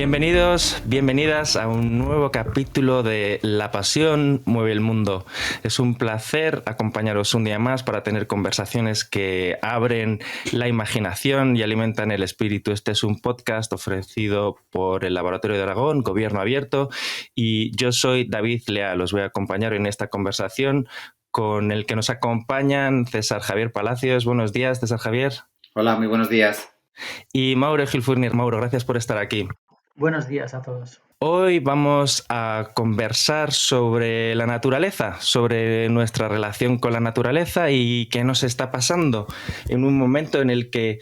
Bienvenidos, bienvenidas a un nuevo capítulo de La Pasión Mueve el Mundo. Es un placer acompañaros un día más para tener conversaciones que abren la imaginación y alimentan el espíritu. Este es un podcast ofrecido por el Laboratorio de Aragón, Gobierno Abierto, y yo soy David Leal. Os voy a acompañar en esta conversación con el que nos acompañan César Javier Palacios. Buenos días, César Javier. Hola, muy buenos días. Y Mauro Gil Fournier. Mauro, gracias por estar aquí. Buenos días a todos. Hoy vamos a conversar sobre la naturaleza, sobre nuestra relación con la naturaleza y qué nos está pasando en un momento en el que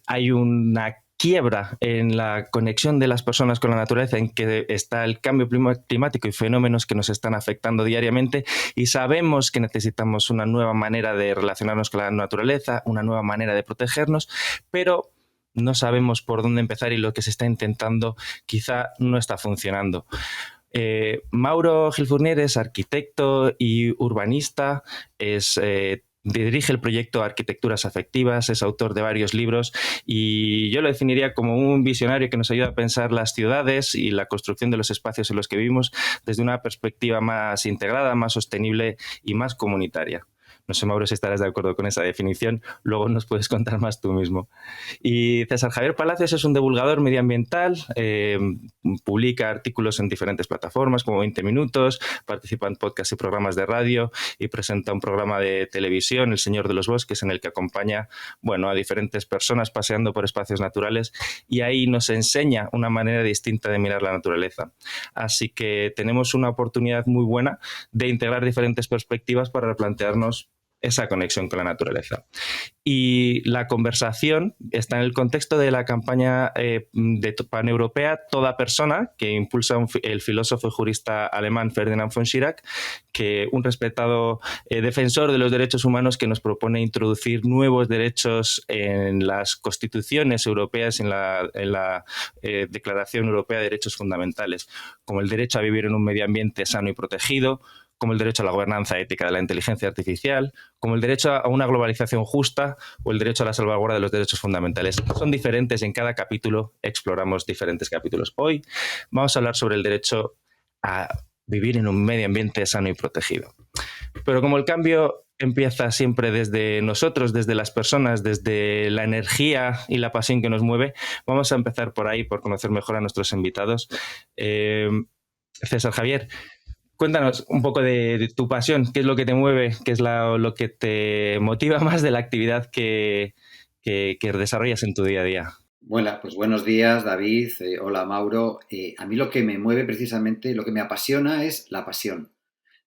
hay una quiebra en la conexión de las personas con la naturaleza, en que está el cambio climático y fenómenos que nos están afectando diariamente, y sabemos que necesitamos una nueva manera de relacionarnos con la naturaleza, una nueva manera de protegernos, pero no sabemos por dónde empezar y lo que se está intentando quizá no está funcionando. Mauro Gil Fournier es arquitecto y urbanista, dirige el proyecto Arquitecturas Afectivas, es autor de varios libros y yo lo definiría como un visionario que nos ayuda a pensar las ciudades y la construcción de los espacios en los que vivimos desde una perspectiva más integrada, más sostenible y más comunitaria. No sé, Mauro, si estarás de acuerdo con esa definición. Luego nos puedes contar más tú mismo. Y César Javier Palacios es un divulgador medioambiental, publica artículos en diferentes plataformas como 20 Minutos, participa en podcasts y programas de radio y presenta un programa de televisión, El Señor de los Bosques, en el que acompaña, a diferentes personas paseando por espacios naturales, y ahí nos enseña una manera distinta de mirar la naturaleza. Así que tenemos una oportunidad muy buena de integrar diferentes perspectivas para replantearnos esa conexión con la naturaleza. Y la conversación está en el contexto de la campaña paneuropea Toda Persona, que impulsa el filósofo y jurista alemán Ferdinand von Schirach, que un respetado defensor de los derechos humanos, que nos propone introducir nuevos derechos en las constituciones europeas, en la Declaración Europea de Derechos Fundamentales, como el derecho a vivir en un medio ambiente sano y protegido, como el derecho a la gobernanza ética de la inteligencia artificial, como el derecho a una globalización justa o el derecho a la salvaguarda de los derechos fundamentales. Son diferentes, en cada capítulo exploramos diferentes capítulos. Hoy vamos a hablar sobre el derecho a vivir en un medio ambiente sano y protegido. Pero como el cambio empieza siempre desde nosotros, desde las personas, desde la energía y la pasión que nos mueve, vamos a empezar por ahí, por conocer mejor a nuestros invitados. César Javier, cuéntanos un poco de tu pasión, qué es lo que te mueve, qué es lo que te motiva más de la actividad que desarrollas en tu día a día. Bueno, pues buenos días, David. Hola, Mauro. A mí lo que me mueve precisamente, lo que me apasiona es la pasión.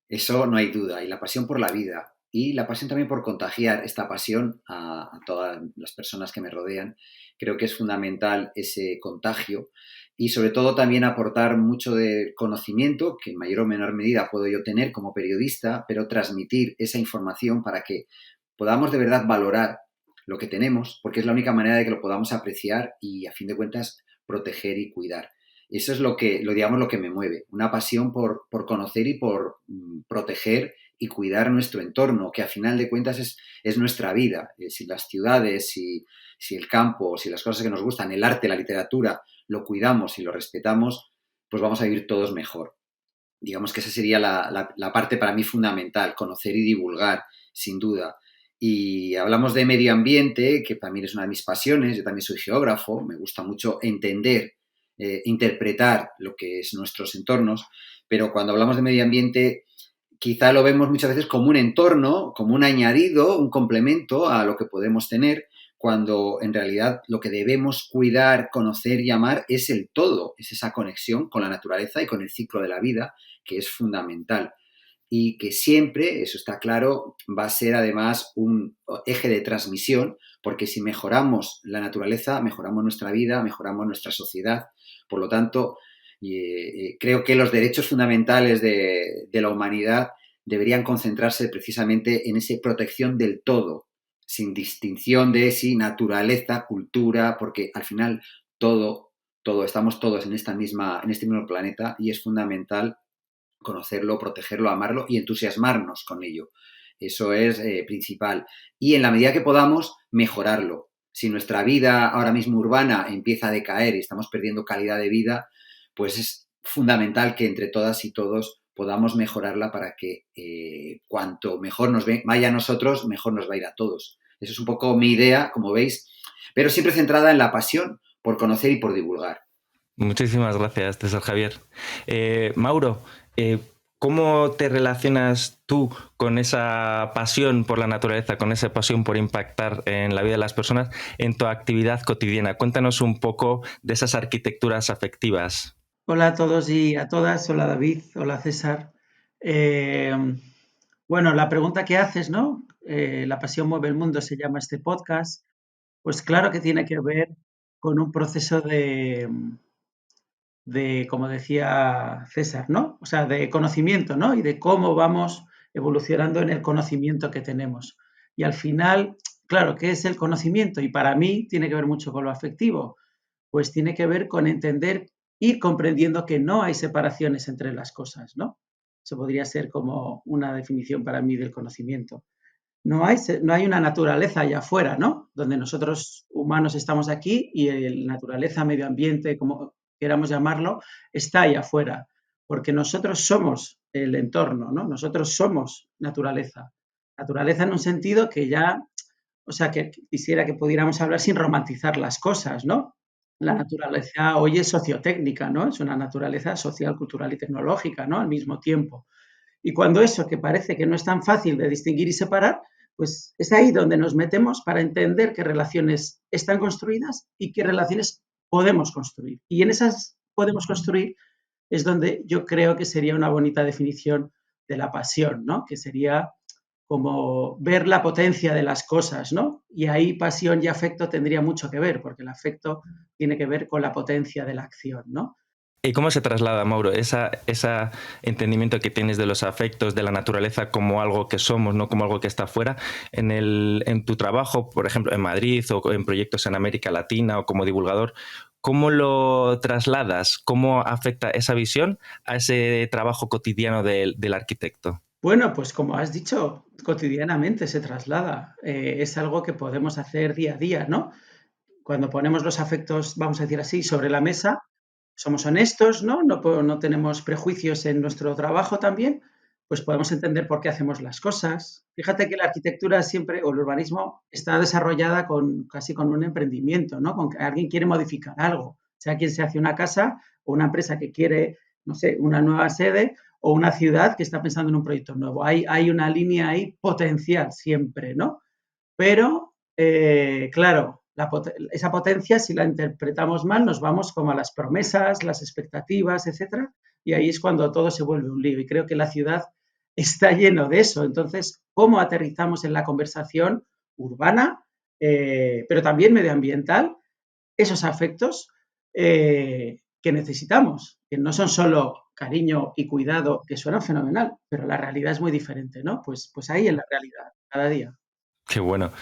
Eso no hay duda. Y la pasión por la vida. Y la pasión también por contagiar esta pasión a todas las personas que me rodean. Creo que es fundamental ese contagio y sobre todo también aportar mucho de conocimiento que en mayor o menor medida puedo yo tener como periodista, pero transmitir esa información para que podamos de verdad valorar lo que tenemos, porque es la única manera de que lo podamos apreciar y, a fin de cuentas, proteger y cuidar. Eso es lo que me mueve, una pasión por conocer y por proteger y cuidar nuestro entorno, que a final de cuentas es nuestra vida. Si las ciudades, si el campo, si las cosas que nos gustan, el arte, la literatura, lo cuidamos y lo respetamos, pues vamos a vivir todos mejor. Digamos que esa sería la parte para mí fundamental, conocer y divulgar, sin duda. Y hablamos de medio ambiente, que también es una de mis pasiones. Yo también soy geógrafo, me gusta mucho entender, interpretar lo que es nuestros entornos, pero cuando hablamos de medio ambiente quizá lo vemos muchas veces como un entorno, como un añadido, un complemento a lo que podemos tener, cuando en realidad lo que debemos cuidar, conocer y amar es el todo, es esa conexión con la naturaleza y con el ciclo de la vida, que es fundamental. Y que siempre, eso está claro, va a ser además un eje de transmisión, porque si mejoramos la naturaleza, mejoramos nuestra vida, mejoramos nuestra sociedad. Por lo tanto, creo que los derechos fundamentales de la humanidad deberían concentrarse precisamente en esa protección del todo, sin distinción de si naturaleza, cultura, porque al final todo, estamos todos en este mismo planeta y es fundamental conocerlo, protegerlo, amarlo y entusiasmarnos con ello. Eso es principal. Y en la medida que podamos, mejorarlo. Si nuestra vida ahora mismo urbana empieza a decaer y estamos perdiendo calidad de vida, pues es fundamental que entre todas y todos podamos mejorarla para que cuanto mejor nos vaya a nosotros, mejor nos va a ir a todos. Eso es un poco mi idea, como veis, pero siempre centrada en la pasión por conocer y por divulgar. Muchísimas gracias, César Javier. Mauro, ¿cómo te relacionas tú con esa pasión por la naturaleza, con esa pasión por impactar en la vida de las personas en tu actividad cotidiana? Cuéntanos un poco de esas arquitecturas afectivas. Hola a todos y a todas. Hola David, hola César. Eh, bueno, la pregunta que haces, ¿no? La pasión mueve el mundo, se llama este podcast. Pues claro que tiene que ver con un proceso como decía César, ¿no? O sea, de conocimiento, ¿no? Y de cómo vamos evolucionando en el conocimiento que tenemos. Y al final, claro, ¿qué es el conocimiento? Y para mí tiene que ver mucho con lo afectivo. Pues tiene que ver con entender, ir comprendiendo que no hay separaciones entre las cosas, ¿no? Eso podría ser como una definición para mí del conocimiento. No hay una naturaleza allá afuera, ¿no? Donde nosotros humanos estamos aquí y la naturaleza, medio ambiente, como queramos llamarlo, está allá afuera, porque nosotros somos el entorno, ¿no? Nosotros somos naturaleza. Naturaleza en un sentido que ya, o sea, que quisiera que pudiéramos hablar sin romantizar las cosas, ¿no? La naturaleza hoy es sociotécnica, ¿no? Es una naturaleza social, cultural y tecnológica, ¿no? Al mismo tiempo. Y cuando eso, que parece que no es tan fácil de distinguir y separar, pues es ahí donde nos metemos para entender qué relaciones están construidas y qué relaciones podemos construir. Y en esas podemos construir es donde yo creo que sería una bonita definición de la pasión, ¿no? Que sería como ver la potencia de las cosas, ¿no? Y ahí pasión y afecto tendría mucho que ver, porque el afecto tiene que ver con la potencia de la acción, ¿no? ¿Y cómo se traslada, Mauro, ese entendimiento que tienes de los afectos, de la naturaleza como algo que somos, no como algo que está afuera, en tu trabajo, por ejemplo, en Madrid o en proyectos en América Latina o como divulgador? ¿Cómo lo trasladas? ¿Cómo afecta esa visión a ese trabajo cotidiano del arquitecto? Bueno, pues como has dicho, cotidianamente se traslada. Es algo que podemos hacer día a día, ¿no? Cuando ponemos los afectos, vamos a decir así, sobre la mesa, somos honestos, ¿no? No tenemos prejuicios en nuestro trabajo también, pues podemos entender por qué hacemos las cosas. Fíjate que la arquitectura siempre, o el urbanismo, está desarrollada casi con un emprendimiento, ¿no? Con que alguien quiere modificar algo, sea quien se hace una casa o una empresa que quiere, no sé, una nueva sede o una ciudad que está pensando en un proyecto nuevo. Hay una línea ahí potencial siempre, ¿no? Pero, claro, esa potencia, si la interpretamos mal, nos vamos como a las promesas, las expectativas, etcétera, y ahí es cuando todo se vuelve un lío. Y creo que la ciudad está lleno de eso. Entonces, ¿cómo aterrizamos en la conversación urbana, pero también medioambiental, esos afectos que necesitamos? Que no son solo cariño y cuidado, que suenan fenomenal, pero la realidad es muy diferente, ¿no? Pues ahí en la realidad, cada día. Qué bueno.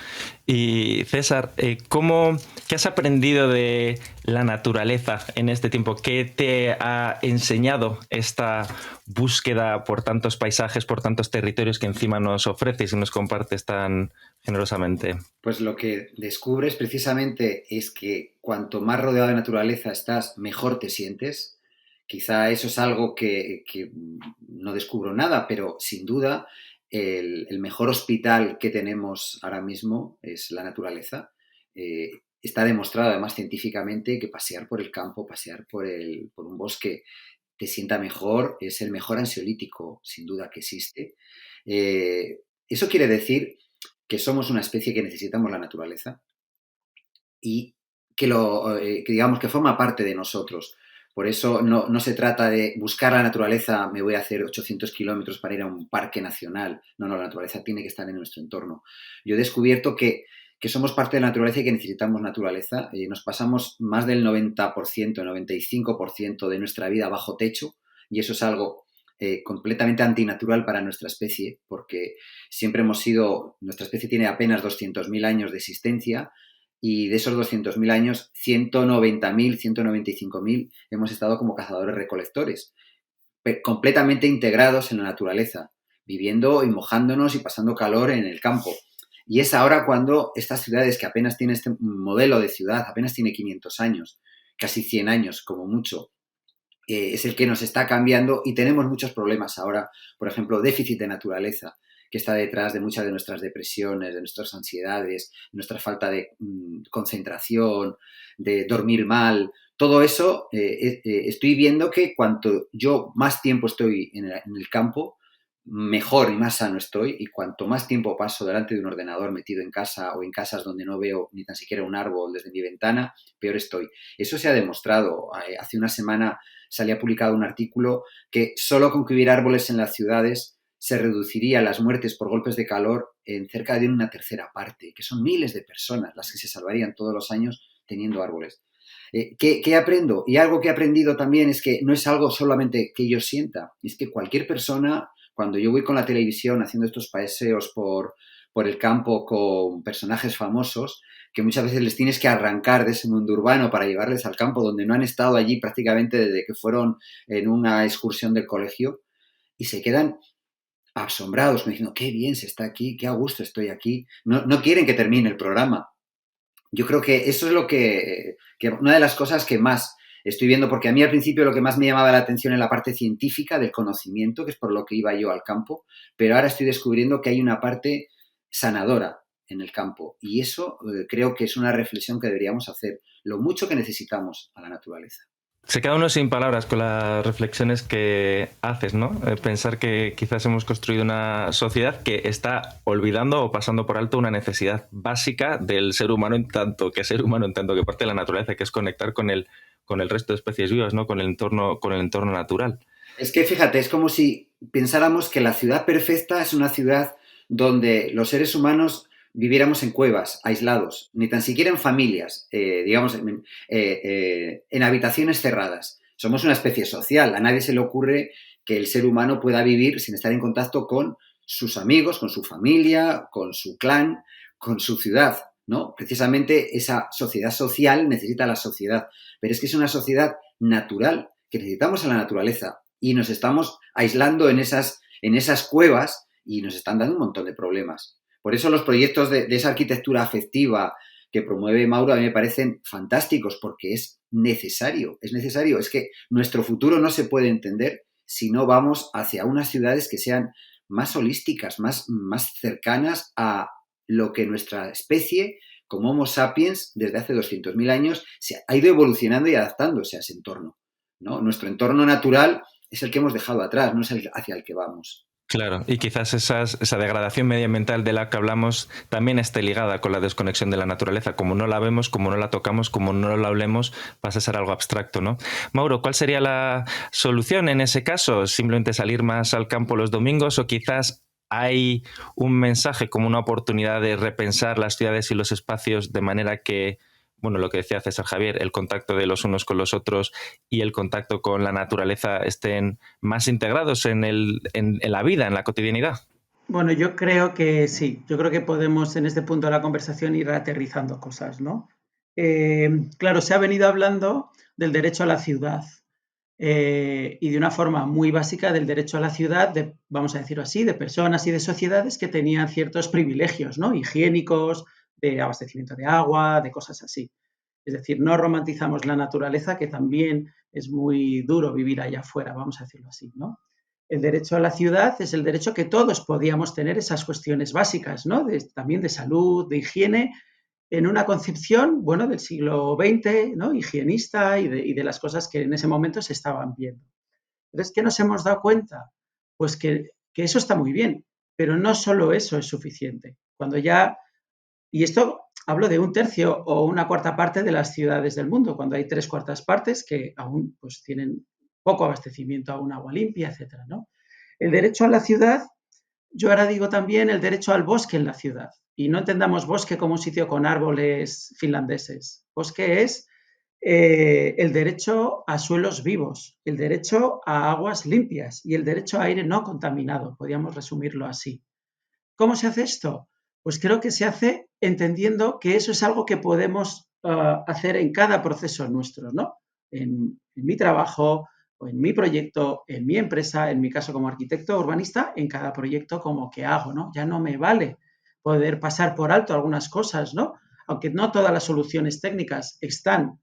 Y César, ¿qué has aprendido de la naturaleza en este tiempo? ¿Qué te ha enseñado esta búsqueda por tantos paisajes, por tantos territorios que encima nos ofreces y nos compartes tan generosamente? Pues lo que descubres precisamente es que cuanto más rodeado de naturaleza estás, mejor te sientes. Quizá eso es algo que no descubro nada, pero sin duda el mejor hospital que tenemos ahora mismo es la naturaleza. Está demostrado además científicamente que pasear por el campo, pasear por un bosque te sienta mejor, es el mejor ansiolítico sin duda que existe. Eso quiere decir que somos una especie que necesitamos la naturaleza y que digamos que forma parte de nosotros. Por eso no se trata de buscar la naturaleza, me voy a hacer 800 kilómetros para ir a un parque nacional. No, la naturaleza tiene que estar en nuestro entorno. Yo he descubierto que somos parte de la naturaleza y que necesitamos naturaleza. Nos pasamos más del 90%, 95% de nuestra vida bajo techo y eso es algo completamente antinatural para nuestra especie, porque siempre nuestra especie tiene apenas 200.000 años de existencia y de esos 200.000 años, 190.000, 195.000 hemos estado como cazadores-recolectores, completamente integrados en la naturaleza, viviendo y mojándonos y pasando calor en el campo. Y es ahora cuando estas ciudades que apenas tienen este modelo de ciudad, apenas tiene 500 años, casi 100 años como mucho, es el que nos está cambiando y tenemos muchos problemas ahora, por ejemplo, déficit de naturaleza, que está detrás de muchas de nuestras depresiones, de nuestras ansiedades, nuestra falta de concentración, de dormir mal. Todo eso estoy viendo que cuanto yo más tiempo estoy en el campo, mejor y más sano estoy, y cuanto más tiempo paso delante de un ordenador metido en casa o en casas donde no veo ni tan siquiera un árbol desde mi ventana, peor estoy. Eso se ha demostrado. Hace una semana salía publicado un artículo que solo con que hubiera árboles en las ciudades se reduciría las muertes por golpes de calor en cerca de una tercera parte, que son miles de personas las que se salvarían todos los años teniendo árboles. ¿Qué aprendo? Y algo que he aprendido también es que no es algo solamente que yo sienta, es que cualquier persona, cuando yo voy con la televisión haciendo estos paseos por el campo con personajes famosos, que muchas veces les tienes que arrancar de ese mundo urbano para llevarles al campo donde no han estado allí prácticamente desde que fueron en una excursión del colegio, y se quedan asombrados, me diciendo, qué bien se está aquí, qué a gusto estoy aquí. No quieren que termine el programa. Yo creo que eso es lo que una de las cosas que más estoy viendo, porque a mí al principio lo que más me llamaba la atención es la parte científica del conocimiento, que es por lo que iba yo al campo, pero ahora estoy descubriendo que hay una parte sanadora en el campo, y eso creo que es una reflexión que deberíamos hacer, lo mucho que necesitamos a la naturaleza. Se queda uno sin palabras con las reflexiones que haces, ¿no? Pensar que quizás hemos construido una sociedad que está olvidando o pasando por alto una necesidad básica del ser humano en tanto que parte de la naturaleza, que es conectar con el resto de especies vivas, ¿no? Con el entorno natural. Es que fíjate, es como si pensáramos que la ciudad perfecta es una ciudad donde los seres humanos viviéramos en cuevas, aislados, ni tan siquiera en familias, digamos, en habitaciones cerradas. Somos una especie social. A nadie se le ocurre que el ser humano pueda vivir sin estar en contacto con sus amigos, con su familia, con su clan, con su ciudad, ¿no? Precisamente esa sociedad social necesita la sociedad, pero es que es una sociedad natural, que necesitamos a la naturaleza, y nos estamos aislando en esas cuevas y nos están dando un montón de problemas. Por eso los proyectos de esa arquitectura afectiva que promueve Mauro a mí me parecen fantásticos, porque es necesario. Es que nuestro futuro no se puede entender si no vamos hacia unas ciudades que sean más holísticas, más cercanas a lo que nuestra especie, como Homo sapiens, desde hace 200.000 años, se ha ido evolucionando y adaptándose a ese entorno, ¿no? Nuestro entorno natural es el que hemos dejado atrás, no es el hacia el que vamos. Claro, y quizás esa degradación medioambiental de la que hablamos también esté ligada con la desconexión de la naturaleza. Como no la vemos, como no la tocamos, como no la hablemos, pasa a ser algo abstracto, ¿no? Mauro, ¿cuál sería la solución en ese caso? ¿Simplemente salir más al campo los domingos o quizás hay un mensaje como una oportunidad de repensar las ciudades y los espacios de manera que, bueno, lo que decía César Javier, el contacto de los unos con los otros y el contacto con la naturaleza estén más integrados en la vida, en la cotidianidad? Bueno, yo creo que sí. Yo creo que podemos en este punto de la conversación ir aterrizando cosas, ¿no? Claro, se ha venido hablando del derecho a la ciudad y de una forma muy básica del derecho a la ciudad, vamos a decirlo así, de personas y de sociedades que tenían ciertos privilegios, ¿no? Higiénicos, de abastecimiento de agua, de cosas así. Es decir, no romantizamos la naturaleza, que también es muy duro vivir allá afuera, vamos a decirlo así, ¿no? El derecho a la ciudad es el derecho que todos podíamos tener, esas cuestiones básicas, ¿no? También de salud, de higiene, en una concepción, bueno, del siglo XX, ¿no? Higienista y de las cosas que en ese momento se estaban viendo. Entonces, ¿qué nos hemos dado cuenta? Pues que eso está muy bien, pero no solo eso es suficiente. Cuando ya, y esto hablo de un tercio o una cuarta parte de las ciudades del mundo, cuando hay tres cuartas partes que aún pues, tienen poco abastecimiento a un agua limpia, etcétera, ¿no? El derecho a la ciudad, yo ahora digo también el derecho al bosque en la ciudad. Y no entendamos bosque como un sitio con árboles finlandeses. Bosque es el derecho a suelos vivos, el derecho a aguas limpias y el derecho a aire no contaminado, podríamos resumirlo así. ¿Cómo se hace esto? Pues creo que se hace entendiendo que eso es algo que podemos hacer en cada proceso nuestro, ¿no? En mi trabajo, o en mi proyecto, en mi empresa, en mi caso como arquitecto urbanista, en cada proyecto como que hago, ¿no? Ya no me vale poder pasar por alto algunas cosas, ¿no? Aunque no todas las soluciones técnicas están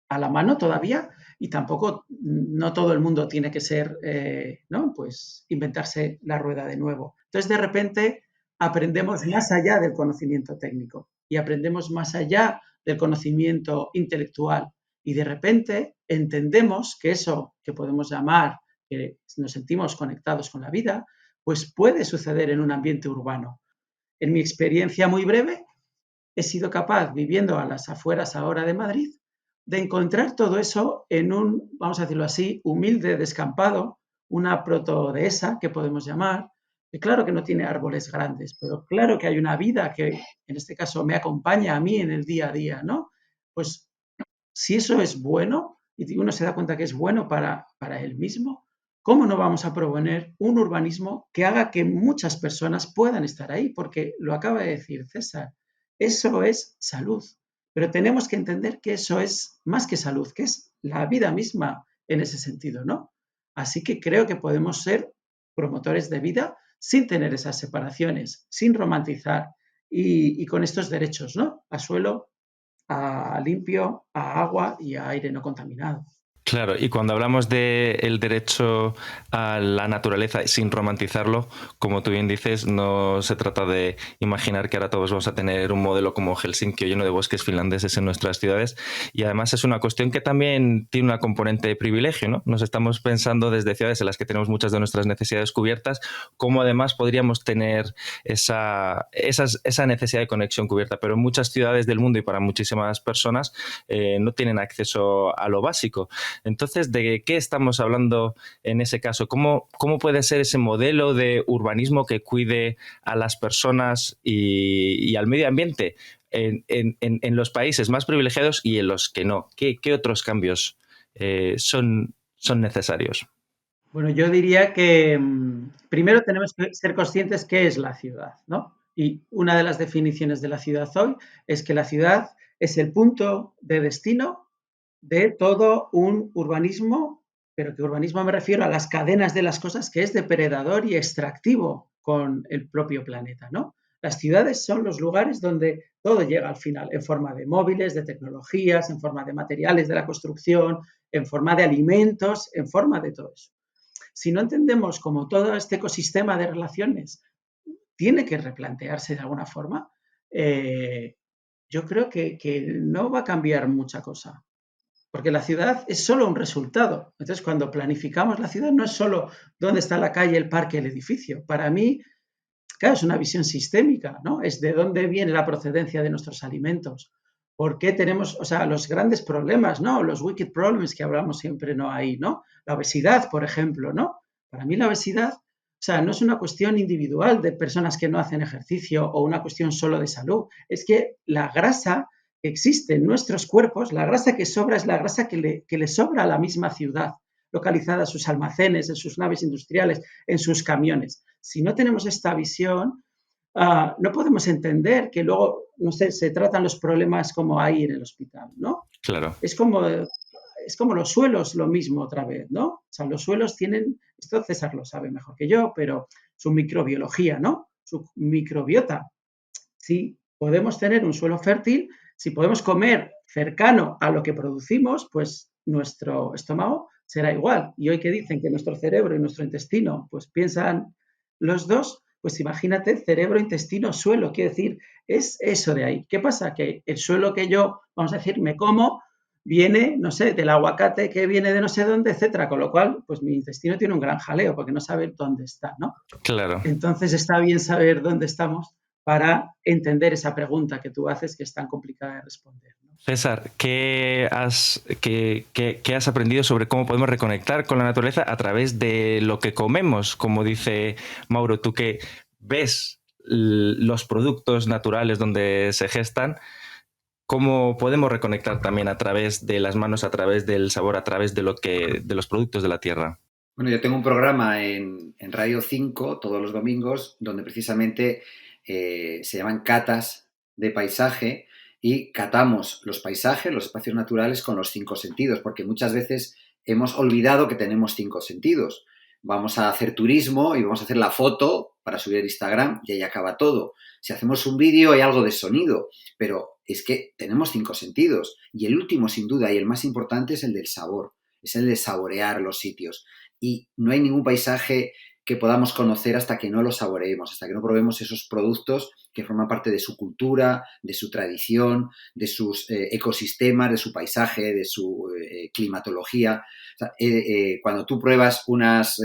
a la mano todavía y tampoco no todo el mundo tiene que ser, ¿no? Pues inventarse la rueda de nuevo. Entonces, de repente, aprendemos más allá del conocimiento técnico y aprendemos más allá del conocimiento intelectual y de repente entendemos que eso que podemos llamar, que nos sentimos conectados con la vida, pues puede suceder en un ambiente urbano. En mi experiencia muy breve, he sido capaz, viviendo a las afueras ahora de Madrid, de encontrar todo eso en un, vamos a decirlo así, humilde descampado, una protodehesa que podemos llamar, que claro que no tiene árboles grandes, pero claro que hay una vida que en este caso me acompaña a mí en el día a día, ¿no? Pues si eso es bueno y uno se da cuenta que es bueno para él mismo, ¿cómo no vamos a proponer un urbanismo que haga que muchas personas puedan estar ahí? Porque lo acaba de decir César, eso es salud. Pero tenemos que entender que eso es más que salud, que es la vida misma en ese sentido, ¿no? Así que creo que podemos ser promotores de vida sin tener esas separaciones, sin romantizar y con estos derechos, ¿no? A suelo, a limpio, a agua y a aire no contaminado. Claro, y cuando hablamos del derecho a la naturaleza sin romantizarlo, como tú bien dices, no se trata de imaginar que ahora todos vamos a tener un modelo como Helsinki o lleno de bosques finlandeses en nuestras ciudades, y además es una cuestión que también tiene una componente de privilegio, ¿no? Nos estamos pensando desde ciudades en las que tenemos muchas de nuestras necesidades cubiertas, cómo además podríamos tener esa necesidad de conexión cubierta, pero en muchas ciudades del mundo y para muchísimas personas no tienen acceso a lo básico. Entonces, ¿de qué estamos hablando en ese caso? ¿Cómo puede ser ese modelo de urbanismo que cuide a las personas y al medio ambiente en los países más privilegiados y en los que no? ¿Qué otros cambios son necesarios? Bueno, yo diría que primero tenemos que ser conscientes qué es la ciudad, ¿no? Y una de las definiciones de la ciudad hoy es que la ciudad es el punto de destino de todo un urbanismo, pero que urbanismo me refiero a las cadenas de las cosas, que es depredador y extractivo con el propio planeta, ¿no? Las ciudades son los lugares donde todo llega al final, en forma de móviles, de tecnologías, en forma de materiales de la construcción, en forma de alimentos, en forma de todo eso. Si no entendemos cómo todo este ecosistema de relaciones tiene que replantearse de alguna forma, yo creo que no va a cambiar mucha cosa. Porque la ciudad es solo un resultado. Entonces, cuando planificamos la ciudad, no es solo dónde está la calle, el parque, el edificio. Para mí, claro, es una visión sistémica, ¿no? Es de dónde viene la procedencia de nuestros alimentos. ¿Por qué tenemos, o sea, los grandes problemas, ¿no? Los wicked problems que hablamos siempre, ¿no? Ahí, ¿no? La obesidad, por ejemplo, ¿no? Para mí la obesidad, o sea, no es una cuestión individual de personas que no hacen ejercicio o una cuestión solo de salud. Es que la grasa que existe en nuestros cuerpos, la grasa que sobra es la grasa que le sobra a la misma ciudad, localizada en sus almacenes, en sus naves industriales, en sus camiones. Si no tenemos esta visión, no podemos entender que luego, no sé, se tratan los problemas como ahí en el hospital, ¿no? Claro. Es como los suelos, lo mismo otra vez, ¿no? O sea, los suelos tienen, esto César lo sabe mejor que yo, pero su microbiología, ¿no? Su microbiota. Si podemos tener un suelo fértil, si podemos comer cercano a lo que producimos, pues nuestro estómago será igual. Y hoy que dicen que nuestro cerebro y nuestro intestino pues piensan los dos, pues imagínate cerebro, intestino, suelo, quiere decir, es eso de ahí. ¿Qué pasa? Que el suelo que yo, vamos a decir, me como, viene, no sé, del aguacate que viene de no sé dónde, etcétera, con lo cual, pues mi intestino tiene un gran jaleo porque no sabe dónde está, ¿no? Claro. Entonces está bien saber dónde estamos para entender esa pregunta que tú haces que es tan complicada de responder, ¿no? César, ¿qué has aprendido sobre cómo podemos reconectar con la naturaleza a través de lo que comemos? Como dice Mauro, tú que ves los productos naturales donde se gestan, ¿cómo podemos reconectar también a través de las manos, a través del sabor, a través de los productos de la tierra? Bueno, yo tengo un programa en Radio 5 todos los domingos donde precisamente se llaman catas de paisaje y catamos los paisajes, los espacios naturales con los 5 sentidos, porque muchas veces hemos olvidado que tenemos 5 sentidos. vamos a hacer turismo y vamos a hacer la foto para subir a Instagram y ahí acaba todo. Si hacemos un vídeo hay algo de sonido, pero es que tenemos 5 sentidos y el último sin duda y el más importante es el del sabor, es el de saborear los sitios y no hay ningún paisaje que podamos conocer hasta que no lo saboreemos, hasta que no probemos esos productos que forman parte de su cultura, de su tradición, de sus ecosistemas, de su paisaje, de su climatología. O sea, cuando tú pruebas unas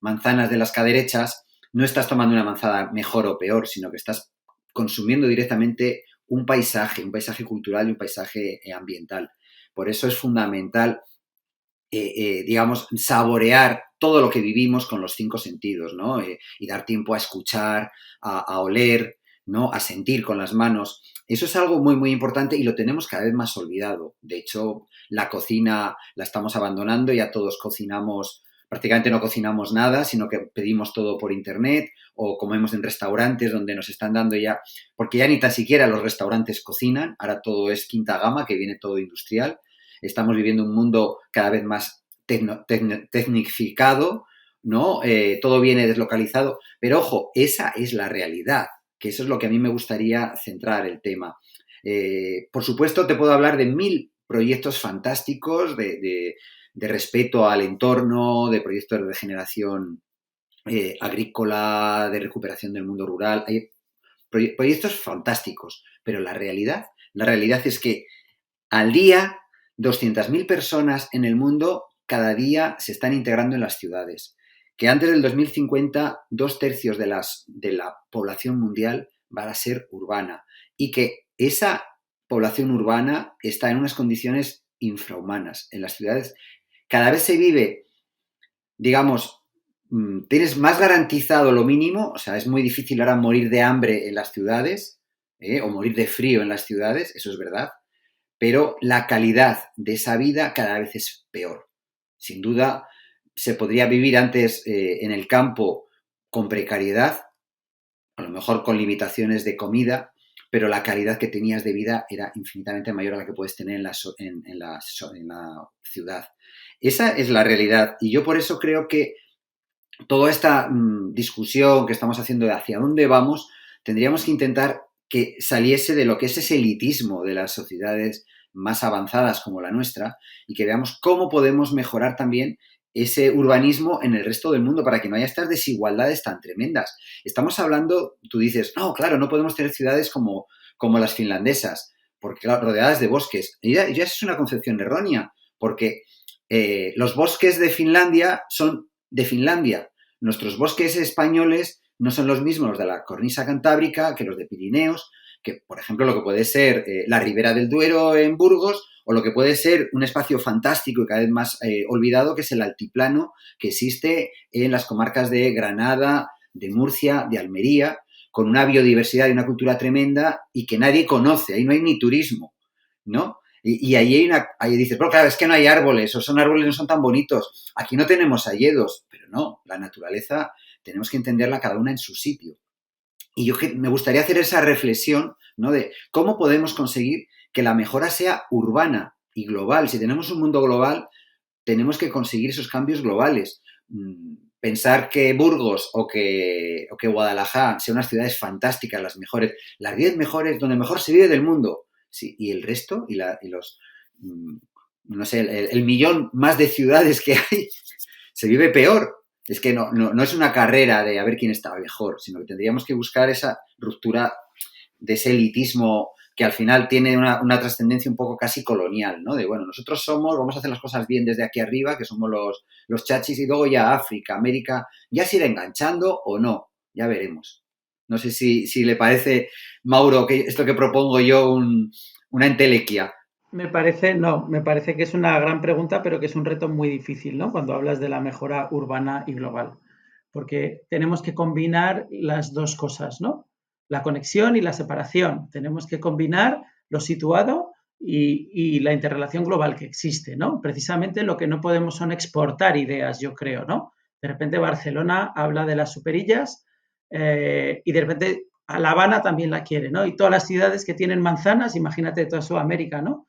manzanas de las caderechas, no estás tomando una manzana mejor o peor, sino que estás consumiendo directamente un paisaje cultural y un paisaje ambiental. Por eso es fundamental digamos, saborear todo lo que vivimos con los 5 sentidos, ¿no? Y dar tiempo a escuchar, a oler, ¿no? A sentir con las manos. Eso es algo muy, muy importante y lo tenemos cada vez más olvidado. De hecho, la cocina la estamos abandonando, ya todos cocinamos, prácticamente no cocinamos nada, sino que pedimos todo por internet o comemos en restaurantes donde nos están dando ya, porque ya ni tan siquiera los restaurantes cocinan, ahora todo es quinta gama, que viene todo industrial. Estamos viviendo un mundo cada vez más tecnificado, ¿no? Todo viene deslocalizado, pero ojo, esa es la realidad, que eso es lo que a mí me gustaría centrar el tema. Por supuesto, te puedo hablar de 1000 proyectos fantásticos de respeto al entorno, de proyectos de regeneración agrícola, de recuperación del mundo rural. Hay proyectos fantásticos, pero la realidad es que al día 200.000 personas en el mundo cada día se están integrando en las ciudades. Que antes del 2050, 2/3 de la población mundial va a ser urbana. Y que esa población urbana está en unas condiciones infrahumanas. En las ciudades cada vez se vive, digamos, tienes más garantizado lo mínimo, o sea, es muy difícil ahora morir de hambre en las ciudades, o morir de frío en las ciudades, eso es verdad, pero la calidad de esa vida cada vez es peor. Sin duda, se podría vivir antes en el campo con precariedad, a lo mejor con limitaciones de comida, pero la calidad que tenías de vida era infinitamente mayor a la que puedes tener en la ciudad. Esa es la realidad y yo por eso creo que toda esta discusión que estamos haciendo de hacia dónde vamos, tendríamos que intentar que saliese de lo que es ese elitismo de las sociedades más avanzadas como la nuestra y que veamos cómo podemos mejorar también ese urbanismo en el resto del mundo para que no haya estas desigualdades tan tremendas. Estamos hablando, tú dices, no, claro, no podemos tener ciudades como las finlandesas, porque claro, rodeadas de bosques. Y ya es una concepción errónea, porque los bosques de Finlandia son de Finlandia. Nuestros bosques españoles no son los mismos de la cornisa cantábrica que los de Pirineos, que por ejemplo lo que puede ser la Ribera del Duero en Burgos o lo que puede ser un espacio fantástico y cada vez más olvidado que es el altiplano que existe en las comarcas de Granada, de Murcia, de Almería, con una biodiversidad y una cultura tremenda y que nadie conoce, ahí no hay ni turismo, ¿no? Y ahí ahí dices, pero claro, es que no hay árboles, o son árboles no son tan bonitos. Aquí no tenemos hayedos, pero no, la naturaleza tenemos que entenderla cada una en su sitio. Y yo me gustaría hacer esa reflexión, ¿no? De cómo podemos conseguir que la mejora sea urbana y global. Si tenemos un mundo global, tenemos que conseguir esos cambios globales. Pensar que Burgos o que Guadalajara sean unas ciudades fantásticas, las mejores, las 10 mejores, donde mejor se vive del mundo. Sí, y el resto, y los, no sé, el millón más de ciudades que hay, se vive peor. Es que no es una carrera de a ver quién estaba mejor, sino que tendríamos que buscar esa ruptura de ese elitismo que al final tiene una trascendencia un poco casi colonial, ¿no? De, bueno, nosotros vamos a hacer las cosas bien desde aquí arriba, que somos los chachis, y luego ya África, América, ya se irá enganchando o no, ya veremos. No sé si le parece, Mauro, que esto que propongo yo una entelequia. Me parece que es una gran pregunta, pero que es un reto muy difícil, ¿no? Cuando hablas de la mejora urbana y global, porque tenemos que combinar las dos cosas, ¿no? La conexión y la separación. Tenemos que combinar lo situado y la interrelación global que existe, ¿no? Precisamente lo que no podemos son exportar ideas, yo creo, ¿no? De repente Barcelona habla de las superillas y de repente a La Habana también la quiere, ¿no? Y todas las ciudades que tienen manzanas, imagínate toda Sudamérica, ¿no?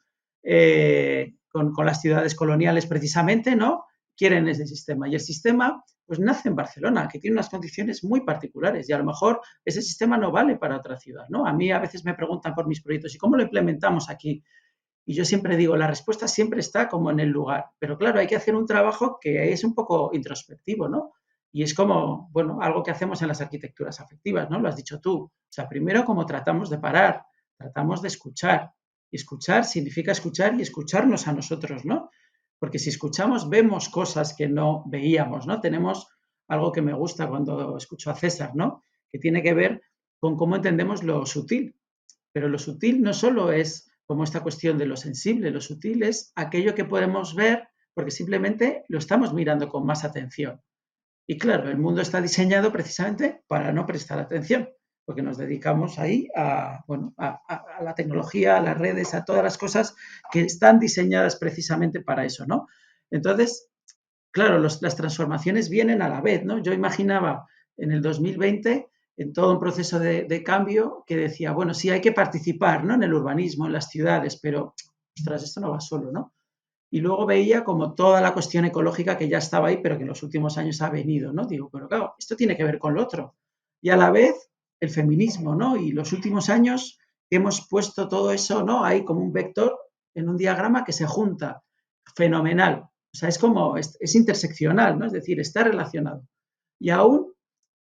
Con las ciudades coloniales precisamente, ¿no? quieren ese sistema. Y el sistema pues nace en Barcelona, que tiene unas condiciones muy particulares y a lo mejor ese sistema no vale para otra ciudad, ¿no? A mí a veces me preguntan por mis proyectos, ¿y cómo lo implementamos aquí? Y yo siempre digo, la respuesta siempre está como en el lugar, pero claro, hay que hacer un trabajo que es un poco introspectivo, ¿no? Y es como, bueno, algo que hacemos en las arquitecturas afectivas, ¿no? Lo has dicho tú. O sea, primero como tratamos de parar, tratamos de escuchar. Y escuchar significa escuchar y escucharnos a nosotros, ¿no? Porque si escuchamos, vemos cosas que no veíamos, ¿no? Tenemos algo que me gusta cuando escucho a César, ¿no? Que tiene que ver con cómo entendemos lo sutil. Pero lo sutil no solo es como esta cuestión de lo sensible, lo sutil es aquello que podemos ver porque simplemente lo estamos mirando con más atención. Y claro, el mundo está diseñado precisamente para no prestar atención, porque nos dedicamos ahí a, bueno, a la tecnología, a las redes, a todas las cosas que están diseñadas precisamente para eso, ¿no? Entonces, claro, las transformaciones vienen a la vez, ¿no? Yo imaginaba en el 2020, en todo un proceso de cambio, que decía, bueno, sí hay que participar, ¿no? En el urbanismo, en las ciudades, pero, ostras, esto no va solo, ¿no? Y luego veía como toda la cuestión ecológica que ya estaba ahí, pero que en los últimos años ha venido, ¿no? Digo, pero claro, esto tiene que ver con lo otro. Y a la vez el feminismo, ¿no? Y los últimos años hemos puesto todo eso, ¿no? Ahí como un vector en un diagrama que se junta. Fenomenal. O sea, es como, es interseccional, ¿no? Es decir, está relacionado. Y aún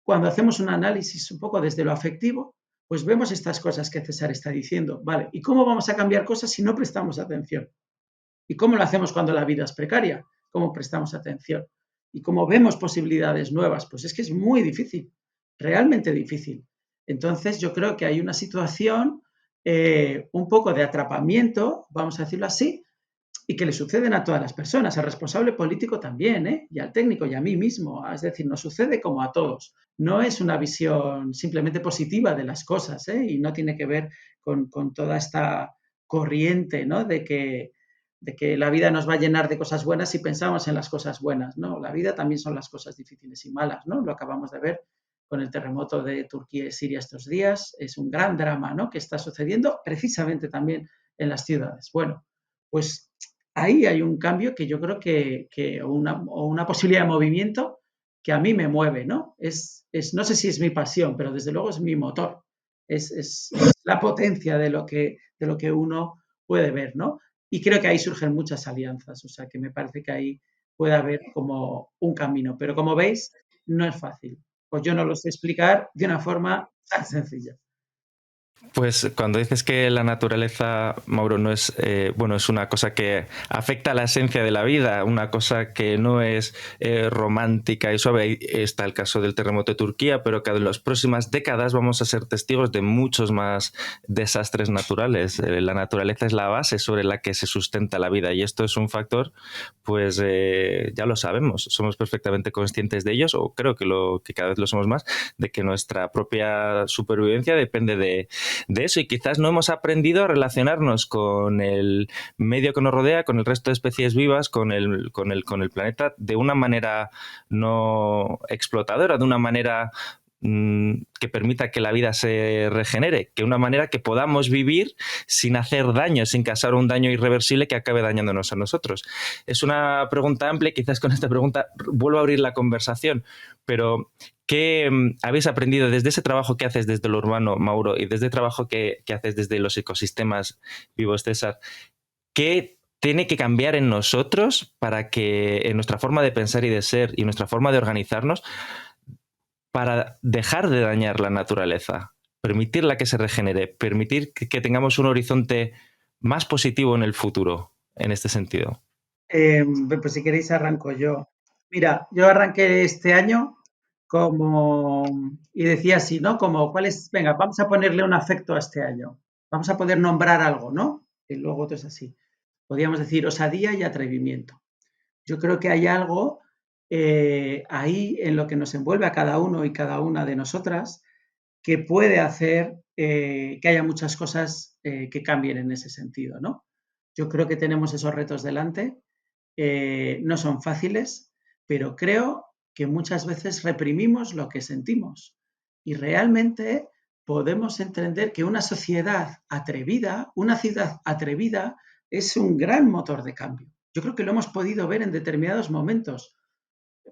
cuando hacemos un análisis un poco desde lo afectivo, pues vemos estas cosas que César está diciendo. Vale, ¿y cómo vamos a cambiar cosas si no prestamos atención? ¿Y cómo lo hacemos cuando la vida es precaria? ¿Cómo prestamos atención? ¿Y cómo vemos posibilidades nuevas? Pues es que es muy difícil, realmente difícil. Entonces yo creo que hay una situación un poco de atrapamiento, vamos a decirlo así, y que le suceden a todas las personas, al responsable político también, ¿eh? Y al técnico y a mí mismo. Es decir, nos sucede como a todos. No es una visión simplemente positiva de las cosas, ¿eh? Y no tiene que ver con toda esta corriente, ¿no? De que la vida nos va a llenar de cosas buenas si pensamos en las cosas buenas, ¿no? La vida también son las cosas difíciles y malas, ¿no? Lo acabamos de ver con el terremoto de Turquía y Siria estos días. Es un gran drama, ¿no? Que está sucediendo precisamente también en las ciudades. Bueno, pues ahí hay un cambio que yo creo que o una posibilidad de movimiento que a mí me mueve, ¿no? No sé si es mi pasión, pero desde luego es mi motor. Es la potencia de lo que uno puede ver, ¿no? Y creo que ahí surgen muchas alianzas, o sea que me parece que ahí puede haber como un camino, pero como veis, no es fácil. Pues yo no lo sé explicar de una forma tan sencilla. Pues cuando dices que la naturaleza, Mauro, no es, bueno, es una cosa que afecta a la esencia de la vida, una cosa que no es romántica y suave. Ahí está el caso del terremoto de Turquía, pero que en las próximas décadas vamos a ser testigos de muchos más desastres naturales. La naturaleza es la base sobre la que se sustenta la vida y esto es un factor, pues ya lo sabemos, somos perfectamente conscientes de ellos, o creo que cada vez lo somos más, de que nuestra propia supervivencia depende de eso, y quizás no hemos aprendido a relacionarnos con el medio que nos rodea, con el resto de especies vivas, con el planeta de una manera no explotadora, de una manera que permita que la vida se regenere, que una manera que podamos vivir sin hacer daño, sin causar un daño irreversible que acabe dañándonos a nosotros. Es una pregunta amplia, quizás con esta pregunta vuelvo a abrir la conversación, pero ¿qué habéis aprendido desde ese trabajo que haces desde lo urbano, Mauro, y desde el trabajo que haces desde los ecosistemas vivos, César? ¿Qué tiene que cambiar en nosotros para que en nuestra forma de pensar y de ser y nuestra forma de organizarnos para dejar de dañar la naturaleza, permitirla que se regenere, permitir que tengamos un horizonte más positivo en el futuro, en este sentido? Pues si queréis arranco yo. Mira, yo arranqué este año como, y decía así, ¿no? Como, ¿cuál es? Venga, vamos a ponerle un afecto a este año. Vamos a poder nombrar algo, ¿no? Y luego otro es así. Podríamos decir osadía y atrevimiento. Yo creo que hay algo ahí en lo que nos envuelve a cada uno y cada una de nosotras que puede hacer que haya muchas cosas que cambien en ese sentido, ¿no? Yo creo que tenemos esos retos delante, no son fáciles, pero creo que muchas veces reprimimos lo que sentimos y realmente podemos entender que una sociedad atrevida, una ciudad atrevida, es un gran motor de cambio. yo creo que lo hemos podido ver en determinados momentos.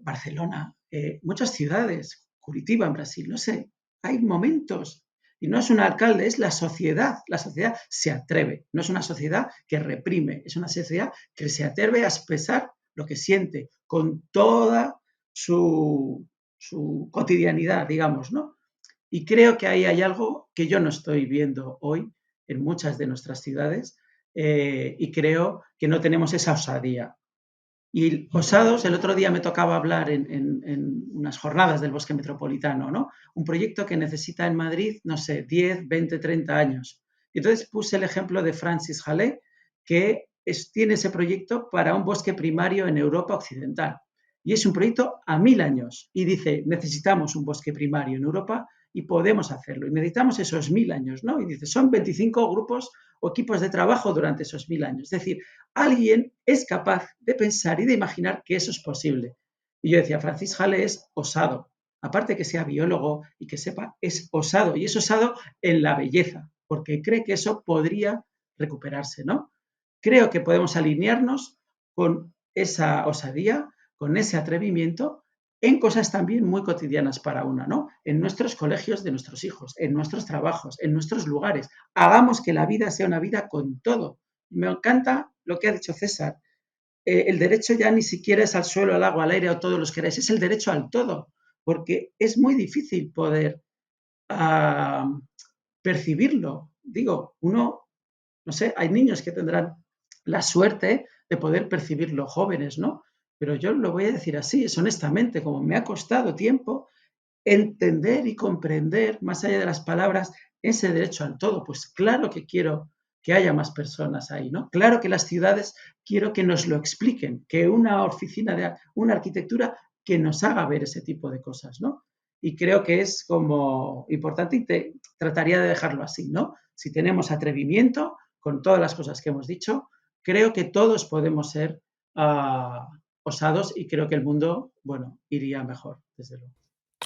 Barcelona, muchas ciudades, Curitiba en Brasil, no sé, hay momentos. Y no es un alcalde, es la sociedad. La sociedad se atreve, no es una sociedad que reprime, es una sociedad que se atreve a expresar lo que siente con toda su cotidianidad, digamos, ¿no? Y creo que ahí hay algo que yo no estoy viendo hoy en muchas de nuestras ciudades y creo que no tenemos esa osadía. Y osados, el otro día me tocaba hablar en unas jornadas del Bosque Metropolitano, ¿no? Un proyecto que necesita en Madrid, no sé, 10, 20, 30 años. Y entonces puse el ejemplo de Francis Hallé, que tiene ese proyecto para un bosque primario en Europa Occidental. Y es un proyecto a 1000 años. Y dice, necesitamos un bosque primario en Europa y podemos hacerlo. Y necesitamos esos 1000 años, ¿no? Y dice, son 25 grupos o equipos de trabajo durante esos 1000 años. Es decir, alguien es capaz de pensar y de imaginar que eso es posible. Y yo decía, Francis Hallé es osado. Aparte que sea biólogo y que sepa, es osado. Y es osado en la belleza, porque cree que eso podría recuperarse, ¿no? Creo que podemos alinearnos con esa osadía, con ese atrevimiento en cosas también muy cotidianas para una, ¿no? En nuestros colegios de nuestros hijos, en nuestros trabajos, en nuestros lugares. Hagamos que la vida sea una vida con todo. Me encanta lo que ha dicho César. El derecho ya ni siquiera es al suelo, al agua, al aire o todos los queráis, es el derecho al todo, porque es muy difícil poder uh, percibirlo. Digo, uno, no sé, hay niños que tendrán la suerte de poder percibirlo, jóvenes, ¿no? Pero yo lo voy a decir así, es honestamente, como me ha costado tiempo entender y comprender, más allá de las palabras, ese derecho al todo. Pues claro que quiero que haya más personas ahí, ¿no? Claro que las ciudades quiero que nos lo expliquen, que una oficina de una arquitectura que nos haga ver ese tipo de cosas, ¿no? Y creo que es como importante y trataría de dejarlo así, ¿no? Si tenemos atrevimiento con todas las cosas que hemos dicho, creo que todos podemos ser osados y creo que el mundo, bueno, iría mejor, desde luego.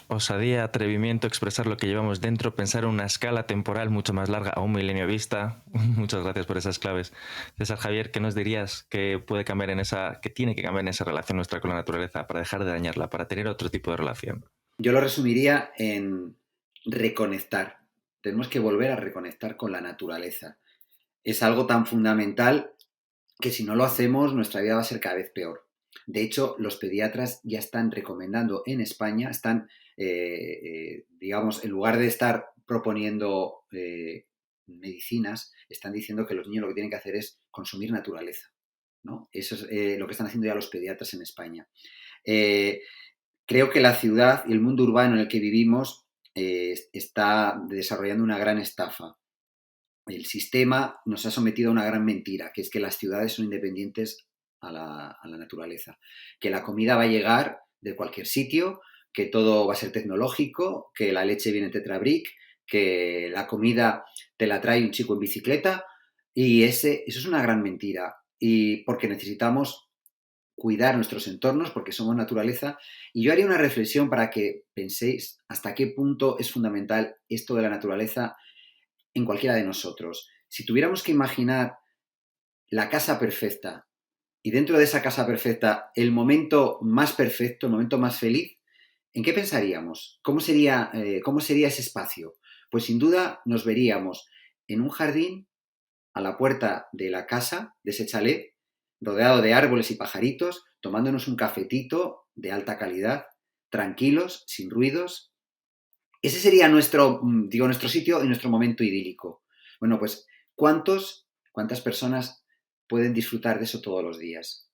Osadía, atrevimiento, expresar lo que llevamos dentro, pensar en una escala temporal mucho más larga, a un milenio vista. Muchas gracias por esas claves. César Javier, ¿qué nos dirías que puede cambiar que tiene que cambiar en esa relación nuestra con la naturaleza para dejar de dañarla, para tener otro tipo de relación? Yo lo resumiría en reconectar. Tenemos que volver a reconectar con la naturaleza. Es algo tan fundamental que si no lo hacemos, nuestra vida va a ser cada vez peor. De hecho, los pediatras ya están recomendando en España, digamos, en lugar de estar proponiendo medicinas, están diciendo que los niños lo que tienen que hacer es consumir naturaleza, ¿no? Eso es lo que están haciendo ya los pediatras en España. Creo que la ciudad y el mundo urbano en el que vivimos está desarrollando una gran estafa. El sistema nos ha sometido a una gran mentira, que es que las ciudades son independientes a la naturaleza, que la comida va a llegar de cualquier sitio, que todo va a ser tecnológico, que la leche viene en Tetrabric, que la comida te la trae un chico en bicicleta, y eso es una gran mentira, y porque necesitamos cuidar nuestros entornos, porque somos naturaleza, y yo haría una reflexión para que penséis hasta qué punto es fundamental esto de la naturaleza en cualquiera de nosotros. Si tuviéramos que imaginar la casa perfecta y dentro de esa casa perfecta el momento más perfecto, el momento más feliz, ¿en qué pensaríamos? ¿Cómo sería ese espacio? Pues sin duda nos veríamos en un jardín a la puerta de la casa, de ese chalet, rodeado de árboles y pajaritos, tomándonos un cafetito de alta calidad, tranquilos, sin ruidos. Ese sería nuestro sitio y nuestro momento idílico. Bueno, pues, ¿cuántas personas pueden disfrutar de eso todos los días?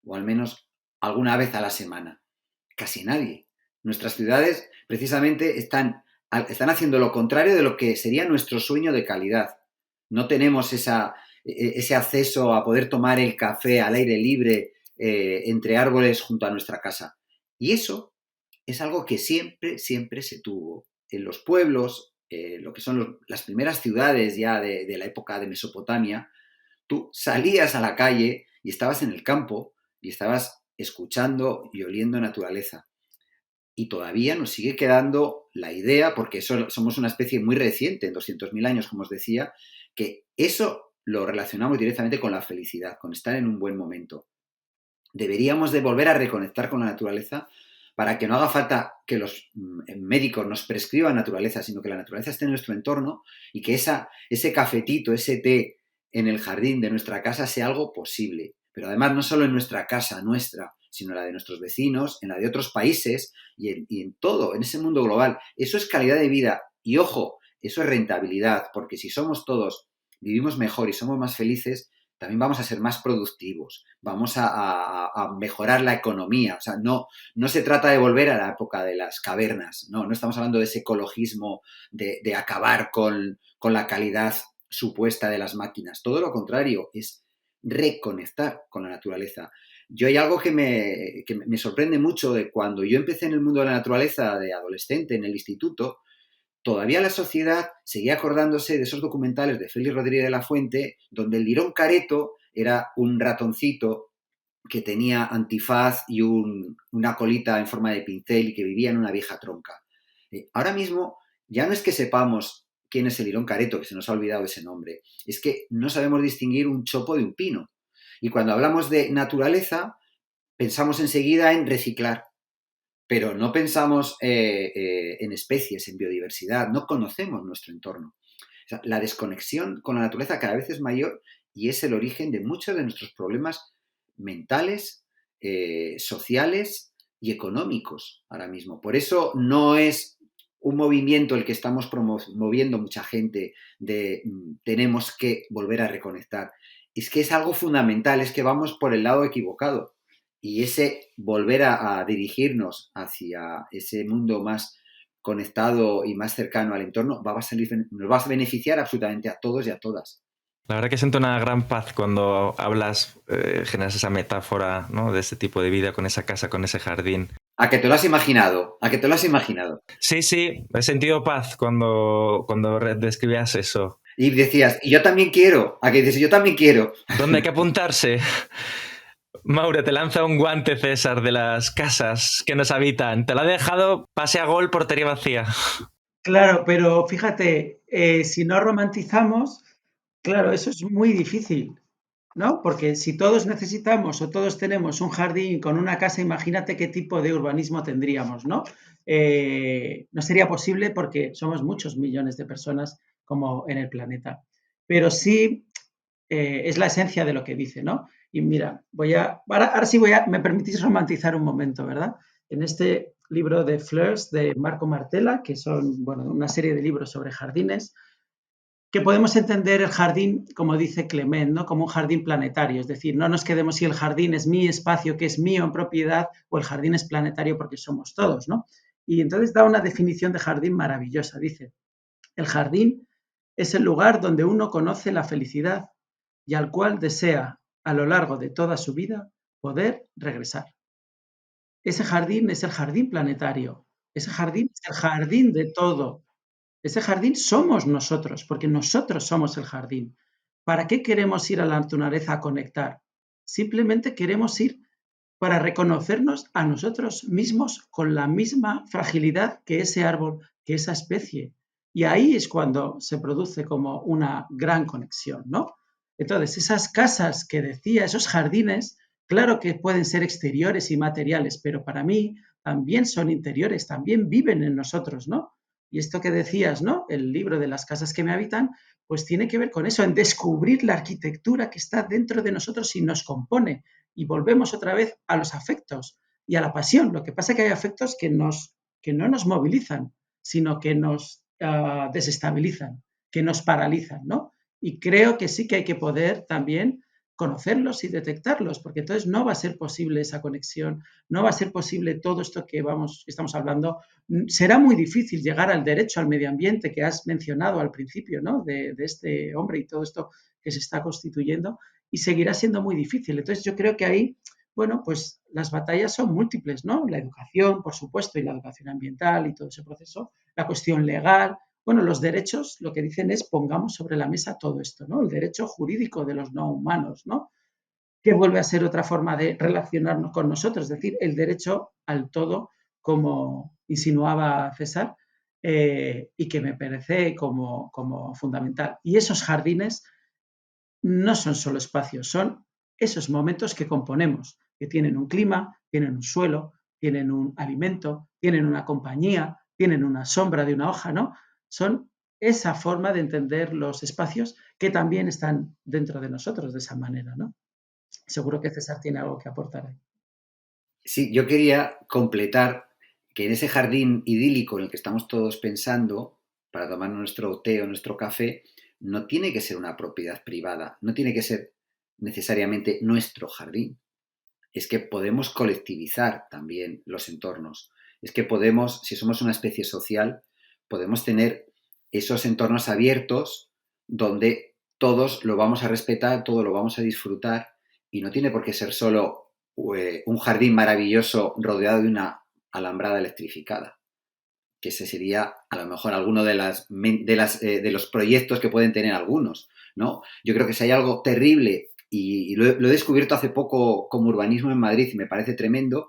O al menos alguna vez a la semana. Casi nadie. Nuestras ciudades, precisamente, están haciendo lo contrario de lo que sería nuestro sueño de calidad. No tenemos ese acceso a poder tomar el café al aire libre entre árboles junto a nuestra casa. Y eso es algo que siempre, siempre se tuvo. En los pueblos, lo que son las primeras ciudades ya de la época de Mesopotamia, tú salías a la calle y estabas en el campo y estabas escuchando y oliendo naturaleza. Y todavía nos sigue quedando la idea, porque somos una especie muy reciente, en 200.000 años, como os decía, que eso lo relacionamos directamente con la felicidad, con estar en un buen momento. Deberíamos de volver a reconectar con la naturaleza para que no haga falta que los médicos nos prescriban naturaleza, sino que la naturaleza esté en nuestro entorno y que ese cafetito, ese té en el jardín de nuestra casa sea algo posible. Pero además no solo en nuestra casa, nuestra, sino en la de nuestros vecinos, en la de otros países y en todo, en ese mundo global. Eso es calidad de vida. Y ojo, eso es rentabilidad, porque si somos todos, vivimos mejor y somos más felices, también vamos a ser más productivos, vamos a mejorar la economía. O sea, no se trata de volver a la época de las cavernas, no estamos hablando de ese ecologismo, de acabar con la calidad supuesta de las máquinas. Todo lo contrario, es reconectar con la naturaleza. Yo hay algo que me sorprende mucho de cuando yo empecé en el mundo de la naturaleza de adolescente en el instituto. Todavía la sociedad seguía acordándose de esos documentales de Félix Rodríguez de la Fuente, donde el lirón careto era un ratoncito que tenía antifaz y una colita en forma de pincel y que vivía en una vieja tronca. Ahora mismo ya no es que sepamos quién es el lirón careto, que se nos ha olvidado ese nombre, es que no sabemos distinguir un chopo de un pino. Y cuando hablamos de naturaleza, pensamos enseguida en reciclar, pero no pensamos en especies, en biodiversidad, no conocemos nuestro entorno. O sea, la desconexión con la naturaleza cada vez es mayor y es el origen de muchos de nuestros problemas mentales, sociales y económicos ahora mismo. Por eso no es un movimiento el que estamos promoviendo mucha gente de tenemos que volver a reconectar. Es que es algo fundamental, es que vamos por el lado equivocado. Y ese volver a dirigirnos hacia ese mundo más conectado y más cercano al entorno nos va a beneficiar absolutamente a todos y a todas. La verdad que siento una gran paz cuando hablas, generas esa metáfora, ¿no?, de ese tipo de vida, con esa casa, con ese jardín. ¿A que te lo has imaginado? ¿A que te lo has imaginado? Sí, he sentido paz cuando describías eso. Y decías, y yo también quiero. ¿A que dices, yo también quiero? ¿Dónde hay que apuntarse? Maure, te lanza un guante, César, de las casas que nos habitan. Te lo ha dejado pase a gol, portería vacía. Claro, pero fíjate, si no romantizamos, claro, eso es muy difícil, ¿no? Porque si todos necesitamos o todos tenemos un jardín con una casa, imagínate qué tipo de urbanismo tendríamos, ¿no? No sería posible porque somos muchos millones de personas como en el planeta. Pero sí es la esencia de lo que dice, ¿no? Y mira, ahora sí me permitís romantizar un momento, ¿verdad? En este libro de Fleurs de Marco Martella, que son, bueno, una serie de libros sobre jardines, que podemos entender el jardín, como dice Clement, ¿no?, como un jardín planetario, es decir, no nos quedemos si el jardín es mi espacio, que es mío en propiedad, o el jardín es planetario porque somos todos, ¿no? Y entonces da una definición de jardín maravillosa, dice, el jardín es el lugar donde uno conoce la felicidad y al cual desea, a lo largo de toda su vida, poder regresar. Ese jardín es el jardín planetario, ese jardín es el jardín de todo. Ese jardín somos nosotros, porque nosotros somos el jardín. ¿Para qué queremos ir a la naturaleza a conectar? Simplemente queremos ir para reconocernos a nosotros mismos con la misma fragilidad que ese árbol, que esa especie. Y ahí es cuando se produce como una gran conexión, ¿no? Entonces, esas casas que decía, esos jardines, claro que pueden ser exteriores y materiales, pero para mí también son interiores, también viven en nosotros, ¿no? Y esto que decías, ¿no?, el libro de las casas que me habitan, pues tiene que ver con eso, en descubrir la arquitectura que está dentro de nosotros y nos compone. Y volvemos otra vez a los afectos y a la pasión. Lo que pasa es que hay afectos que no nos movilizan, sino que nos desestabilizan, que nos paralizan, ¿no? Y creo que sí que hay que poder también conocerlos y detectarlos, porque entonces no va a ser posible esa conexión, no va a ser posible todo esto que estamos hablando. Será muy difícil llegar al derecho al medio ambiente que has mencionado al principio, ¿no?, de este hombre y todo esto que se está constituyendo, y seguirá siendo muy difícil. Entonces yo creo que ahí, bueno, pues las batallas son múltiples, ¿no? La educación, por supuesto, y la educación ambiental y todo ese proceso, la cuestión legal. Bueno, los derechos lo que dicen es pongamos sobre la mesa todo esto, ¿no? El derecho jurídico de los no humanos, ¿no?, que vuelve a ser otra forma de relacionarnos con nosotros, es decir, el derecho al todo, como insinuaba César, y que me parece como fundamental. Y esos jardines no son solo espacios, son esos momentos que componemos. que tienen un clima, tienen un suelo, tienen un alimento, tienen una compañía, tienen una sombra de una hoja, ¿no? Son esa forma de entender los espacios que también están dentro de nosotros de esa manera, ¿no? Seguro que César tiene algo que aportar ahí. Sí, yo quería completar que en ese jardín idílico en el que estamos todos pensando para tomar nuestro té o nuestro café, no tiene que ser una propiedad privada, no tiene que ser necesariamente nuestro jardín. Es que podemos colectivizar también los entornos. Es que podemos, si somos una especie social, podemos tener esos entornos abiertos donde todos lo vamos a respetar, todo lo vamos a disfrutar y no tiene por qué ser solo un jardín maravilloso rodeado de una alambrada electrificada, que ese sería a lo mejor alguno de los proyectos que pueden tener algunos, ¿no? Yo creo que si hay algo terrible, y lo he descubierto hace poco como urbanismo en Madrid y me parece tremendo,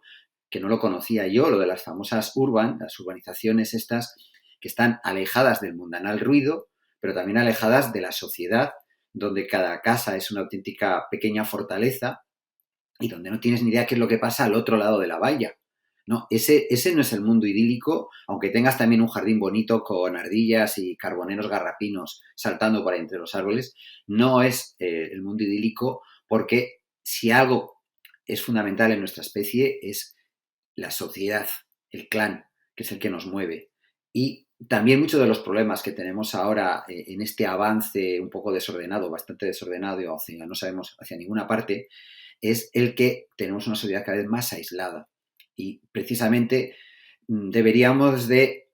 que no lo conocía yo, lo de las famosas las urbanizaciones estas que están alejadas del mundanal ruido, pero también alejadas de la sociedad, donde cada casa es una auténtica pequeña fortaleza y donde no tienes ni idea qué es lo que pasa al otro lado de la valla. No, ese no es el mundo idílico, aunque tengas también un jardín bonito con ardillas y carboneros garrapinos saltando por entre los árboles, no es el mundo idílico, porque si algo es fundamental en nuestra especie es la sociedad, el clan, que es el que nos mueve. Y también muchos de los problemas que tenemos ahora en este avance un poco desordenado, bastante desordenado, no sabemos hacia ninguna parte, es el que tenemos una sociedad cada vez más aislada. Y precisamente deberíamos de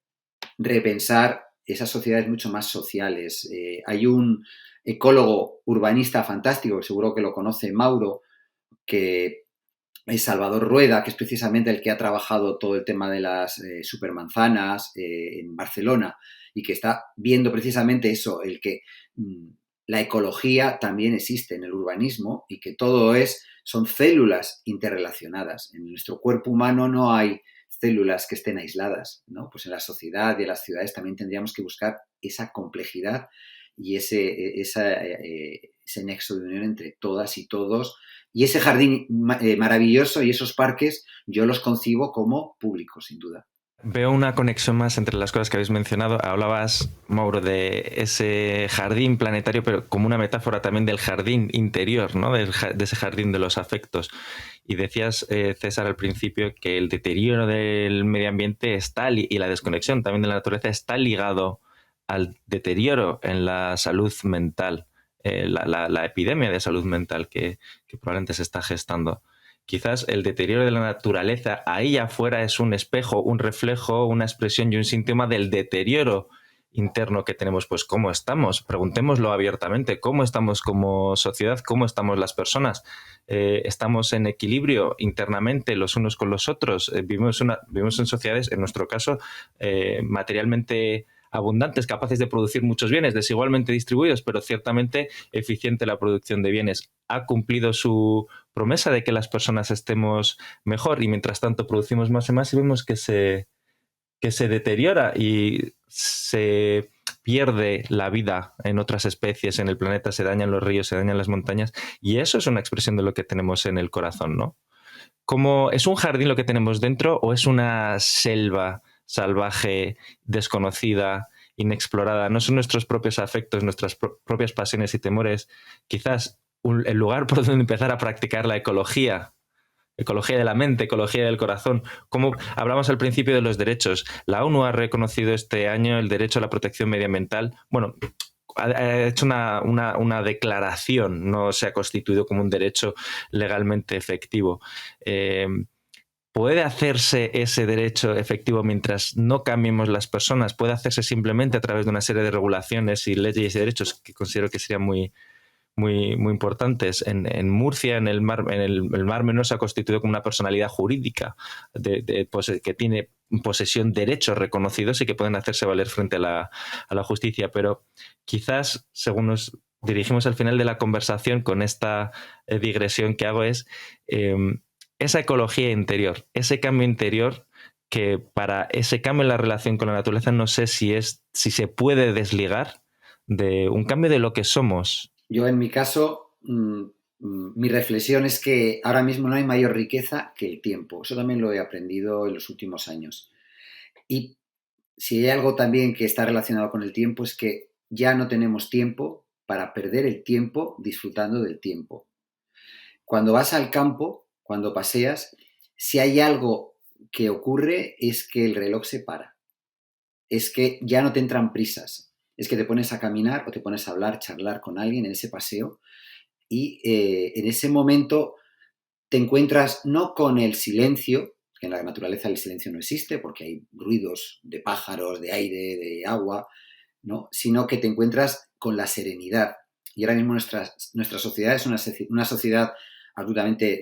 repensar esas sociedades mucho más sociales. Hay un ecólogo urbanista fantástico, que seguro que lo conoce, Mauro, que es Salvador Rueda, que es precisamente el que ha trabajado todo el tema de las supermanzanas en Barcelona y que está viendo precisamente eso, el que la ecología también existe en el urbanismo y que todo son células interrelacionadas. En nuestro cuerpo humano no hay células que estén aisladas, ¿no? Pues en la sociedad y en las ciudades también tendríamos que buscar esa complejidad y ese nexo de unión entre todas y todos. Y ese jardín maravilloso y esos parques yo los concibo como públicos, sin duda. Veo una conexión más entre las cosas que habéis mencionado. Hablabas, Mauro, de ese jardín planetario, pero como una metáfora también del jardín interior, ¿no? De ese jardín de los afectos. Y decías, César, al principio que el deterioro del medio ambiente y la desconexión también de la naturaleza está ligado al deterioro en la salud mental, la epidemia de salud mental que probablemente se está gestando. Quizás el deterioro de la naturaleza ahí afuera es un espejo, un reflejo, una expresión y un síntoma del deterioro interno que tenemos. Pues ¿cómo estamos? Preguntémoslo abiertamente. ¿Cómo estamos como sociedad? ¿Cómo estamos las personas? ¿Estamos en equilibrio internamente los unos con los otros? Vivimos en sociedades, en nuestro caso, materialmente abundantes, capaces de producir muchos bienes, desigualmente distribuidos, pero ciertamente eficiente la producción de bienes. Ha cumplido su promesa de que las personas estemos mejor y mientras tanto producimos más y más y vemos que se deteriora y se pierde la vida en otras especies en el planeta, se dañan los ríos, se dañan las montañas y eso es una expresión de lo que tenemos en el corazón, ¿no? ¿Cómo, es un jardín lo que tenemos dentro o es una selva salvaje, desconocida, inexplorada? ¿No son nuestros propios afectos, nuestras propias pasiones y temores quizás el lugar por donde empezar a practicar la ecología de la mente, ecología del corazón? Como hablamos al principio de los derechos, la ONU ha reconocido este año el derecho a la protección medioambiental. Bueno, ha hecho una declaración, no se ha constituido como un derecho legalmente efectivo. ¿Puede hacerse ese derecho efectivo mientras no cambiemos las personas? ¿Puede hacerse simplemente a través de una serie de regulaciones y leyes y derechos que considero que serían muy importantes? En Murcia, el Mar Menor se ha constituido como una personalidad jurídica que tiene posesión derechos reconocidos y que pueden hacerse valer frente a la justicia. Pero quizás, según nos dirigimos al final de la conversación con esta digresión que hago, es esa ecología interior, ese cambio interior que para ese cambio en la relación con la naturaleza no sé si se puede desligar de un cambio de lo que somos. Yo en mi caso Mi reflexión es que ahora mismo no hay mayor riqueza que el tiempo. Eso también lo he aprendido en los últimos años. Y si hay algo también que está relacionado con el tiempo es que ya no tenemos tiempo para perder el tiempo disfrutando del tiempo. Cuando vas al campo, cuando paseas, si hay algo que ocurre es que el reloj se para. Es que ya no te entran prisas. Es que te pones a caminar o te pones a hablar, charlar con alguien en ese paseo y en ese momento te encuentras no con el silencio, que en la naturaleza el silencio no existe porque hay ruidos de pájaros, de aire, de agua, ¿no? Sino que te encuentras con la serenidad. Y ahora mismo nuestra sociedad es una sociedad absolutamente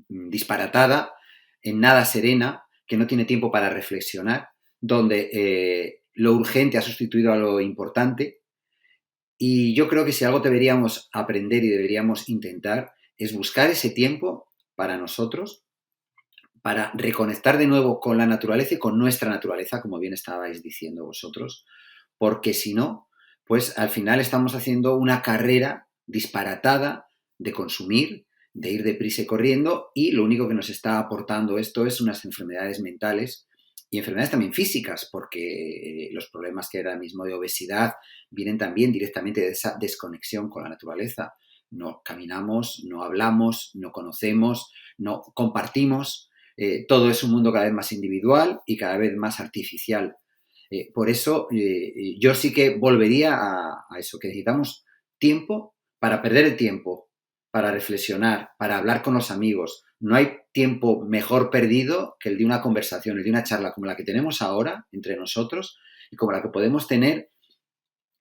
disparatada, en nada serena, que no tiene tiempo para reflexionar, donde lo urgente ha sustituido a lo importante. Y yo creo que si algo deberíamos aprender y deberíamos intentar es buscar ese tiempo para nosotros, para reconectar de nuevo con la naturaleza y con nuestra naturaleza, como bien estabais diciendo vosotros, porque si no, pues al final estamos haciendo una carrera disparatada de consumir, de ir deprisa y corriendo, y lo único que nos está aportando esto es unas enfermedades mentales y enfermedades también físicas, porque los problemas que ahora mismo de obesidad vienen también directamente de esa desconexión con la naturaleza. No caminamos, no hablamos, no conocemos, no compartimos. Todo es un mundo cada vez más individual y cada vez más artificial. Por eso yo sí que volvería a eso, que necesitamos tiempo para perder el tiempo, para reflexionar, para hablar con los amigos. No hay tiempo mejor perdido que el de una conversación, el de una charla como la que tenemos ahora entre nosotros y como la que podemos tener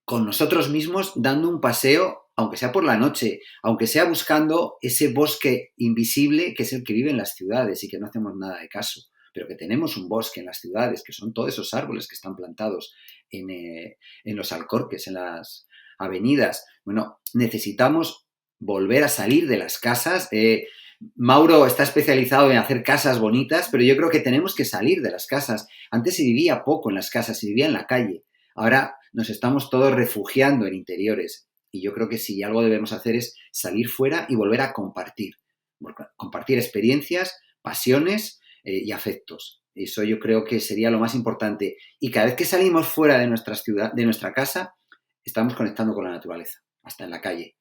con nosotros mismos dando un paseo, aunque sea por la noche, aunque sea buscando ese bosque invisible que es el que vive en las ciudades y que no hacemos nada de caso, pero que tenemos un bosque en las ciudades, que son todos esos árboles que están plantados en los alcorques, en las avenidas. Bueno, necesitamos volver a salir de las casas. Mauro está especializado en hacer casas bonitas, pero yo creo que tenemos que salir de las casas. Antes se vivía poco en las casas, se vivía en la calle. Ahora nos estamos todos refugiando en interiores y yo creo que si algo debemos hacer es salir fuera y volver a compartir. Compartir experiencias, pasiones y afectos. Eso yo creo que sería lo más importante. Y cada vez que salimos fuera de nuestra ciudad, de nuestra casa, estamos conectando con la naturaleza, hasta en la calle.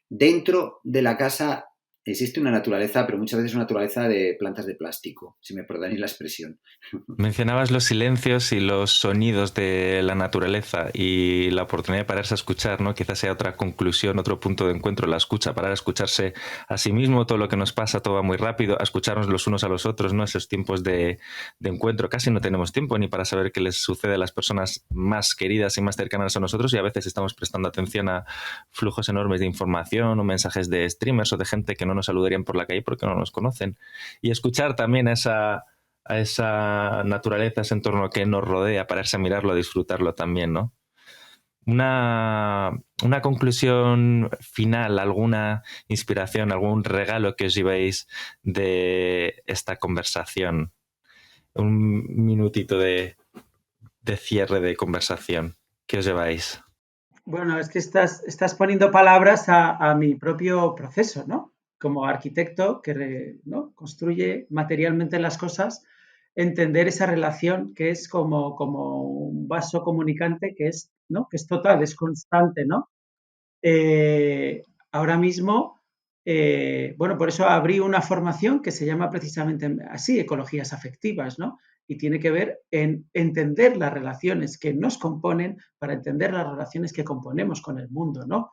Dentro de la casa existe una naturaleza, pero muchas veces una naturaleza de plantas de plástico, si me perdonáis la expresión. Mencionabas los silencios y los sonidos de la naturaleza y la oportunidad de pararse a escuchar, ¿no? Quizás sea otra conclusión, otro punto de encuentro, la escucha, parar a escucharse a sí mismo, todo lo que nos pasa, todo va muy rápido, a escucharnos los unos a los otros, ¿no? Esos tiempos de encuentro, casi no tenemos tiempo ni para saber qué les sucede a las personas más queridas y más cercanas a nosotros y a veces estamos prestando atención a flujos enormes de información o mensajes de streamers o de gente que no nos saludarían por la calle porque no nos conocen. Y escuchar también a esa naturaleza, ese entorno que nos rodea, pararse a mirarlo, a disfrutarlo también, ¿no? Una conclusión final, alguna inspiración, algún regalo que os llevéis de esta conversación. Un minutito de cierre de conversación. ¿Qué os lleváis? Bueno, es que estás poniendo palabras a mi propio proceso, ¿no? Como arquitecto que ¿no? construye materialmente las cosas, entender esa relación que es como un vaso comunicante que es, ¿no? Que es total, es constante, ¿no? Eh, ahora mismo, bueno, por eso abrí una formación que se llama precisamente así, ecologías afectivas, ¿no? Y tiene que ver en entender las relaciones que nos componen para entender las relaciones que componemos con el mundo, ¿no?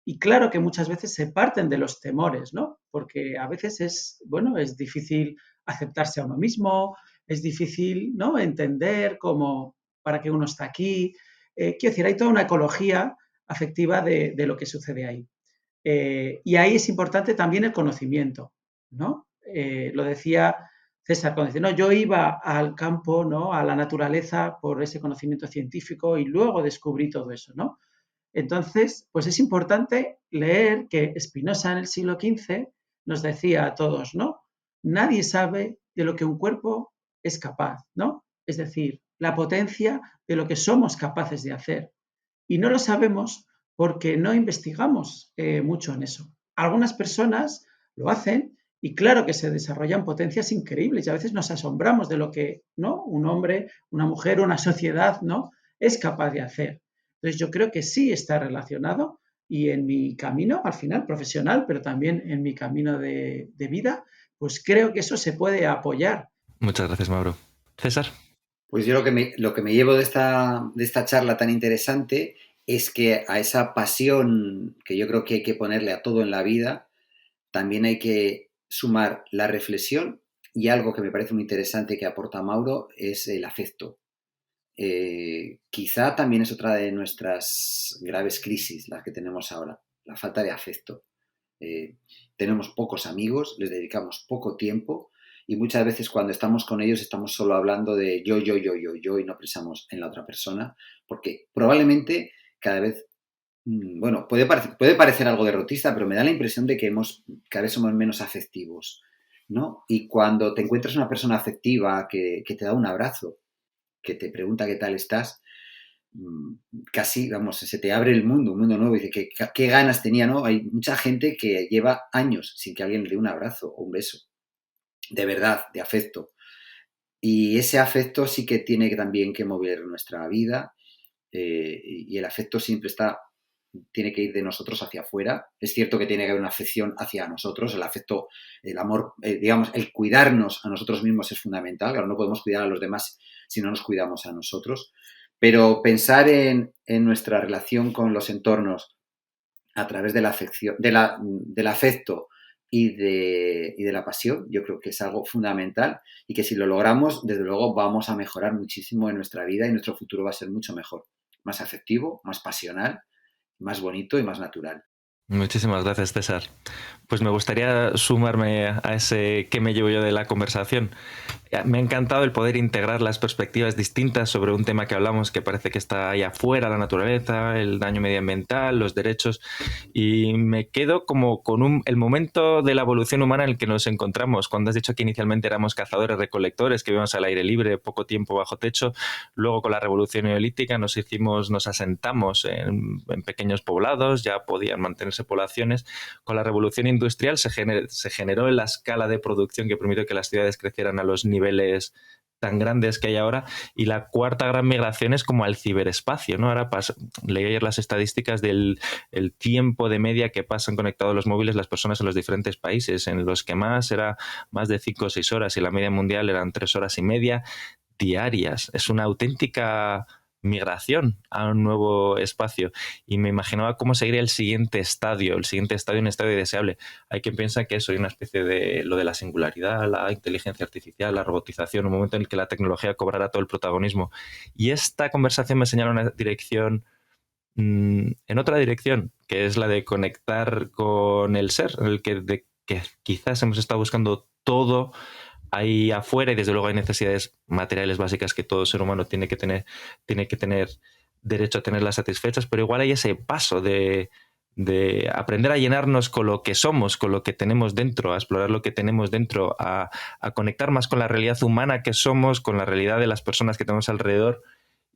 Y claro que muchas veces se parten de los temores, ¿no? Porque a veces es, bueno, es difícil aceptarse a uno mismo, es difícil, ¿no? Entender cómo, para qué uno está aquí. Quiero decir, hay toda una ecología afectiva de lo que sucede ahí. Y ahí es importante también el conocimiento, ¿no? Lo decía César cuando dice, no, yo iba al campo, ¿no? A la naturaleza por ese conocimiento científico y luego descubrí todo eso, ¿no? Entonces, pues es importante leer que Spinoza en el siglo XV nos decía a todos, ¿no? Nadie sabe de lo que un cuerpo es capaz, ¿no? Es decir, la potencia de lo que somos capaces de hacer. Y no lo sabemos porque no investigamos mucho en eso. algunas personas lo hacen y claro que se desarrollan potencias increíbles y a veces nos asombramos de lo que, ¿no?, un hombre, una mujer, una sociedad, ¿no?, es capaz de hacer. Entonces yo creo que sí está relacionado y en mi camino, al final, profesional, pero también en mi camino de vida, pues creo que eso se puede apoyar. Muchas gracias, Mauro. César. Pues yo lo que me llevo de esta charla tan interesante es que a esa pasión que yo creo que hay que ponerle a todo en la vida, también hay que sumar la reflexión y algo que me parece muy interesante que aporta Mauro es el afecto. Quizá también es otra de nuestras graves crisis, las que tenemos ahora, la falta de afecto. Eh, Tenemos pocos amigos, les dedicamos poco tiempo y muchas veces cuando estamos con ellos estamos solo hablando de yo y no pensamos en la otra persona, porque probablemente cada vez, bueno, puede parecer algo derrotista, pero me da la impresión de que cada vez somos menos afectivos, ¿no? Y cuando te encuentras una persona afectiva que te da un abrazo, que te pregunta qué tal estás, mm, casi, vamos, se te abre el mundo, un mundo nuevo. Y dice, ¿qué ganas tenía, no? Hay mucha gente que lleva años sin que alguien le dé un abrazo o un beso, de verdad, de afecto. Y ese afecto sí que tiene también que mover nuestra vida y el afecto siempre tiene que ir de nosotros hacia afuera. Es cierto que tiene que haber una afección hacia nosotros, el afecto, el amor, digamos, el cuidarnos a nosotros mismos es fundamental. Claro, no podemos cuidar a los demás si no nos cuidamos a nosotros. Pero pensar en nuestra relación con los entornos a través de la afección, del afecto y de la pasión, yo creo que es algo fundamental y que si lo logramos, desde luego vamos a mejorar muchísimo en nuestra vida y nuestro futuro va a ser mucho mejor, más afectivo, más pasional, más bonito y más natural. Muchísimas gracias, César. Pues me gustaría sumarme a ese que me llevo yo de la conversación. Me ha encantado el poder integrar las perspectivas distintas sobre un tema que hablamos que parece que está ahí afuera, la naturaleza, el daño medioambiental, los derechos, y me quedo como con el momento de la evolución humana en el que nos encontramos. Cuando has dicho que inicialmente éramos cazadores, recolectores, que vivíamos al aire libre, poco tiempo bajo techo, luego con la revolución neolítica nos asentamos en pequeños poblados, ya podían mantenerse poblaciones. Con la revolución industrial se generó la escala de producción que permitió que las ciudades crecieran a los niveles tan grandes que hay ahora, y la cuarta gran migración es como al ciberespacio, ¿no? Ahora leí ayer las estadísticas del el tiempo de media que pasan conectados los móviles las personas en los diferentes países, en los que más era más de 5 o 6 horas y la media mundial eran 3 horas y media diarias. Es una auténtica migración a un nuevo espacio y me imaginaba cómo seguiría el siguiente estadio, un estadio deseable. Hay quien piensa que eso es una especie de lo de la singularidad, la inteligencia artificial, la robotización, un momento en el que la tecnología cobrará todo el protagonismo. Y esta conversación me señala una dirección, en otra dirección, que es la de conectar con el ser, en el que quizás hemos estado buscando todo ahí afuera y desde luego hay necesidades materiales básicas que todo ser humano tiene que tener derecho a tenerlas satisfechas, pero igual hay ese paso de aprender a llenarnos con lo que somos, con lo que tenemos dentro, a explorar lo que tenemos dentro, a conectar más con la realidad humana que somos, con la realidad de las personas que tenemos alrededor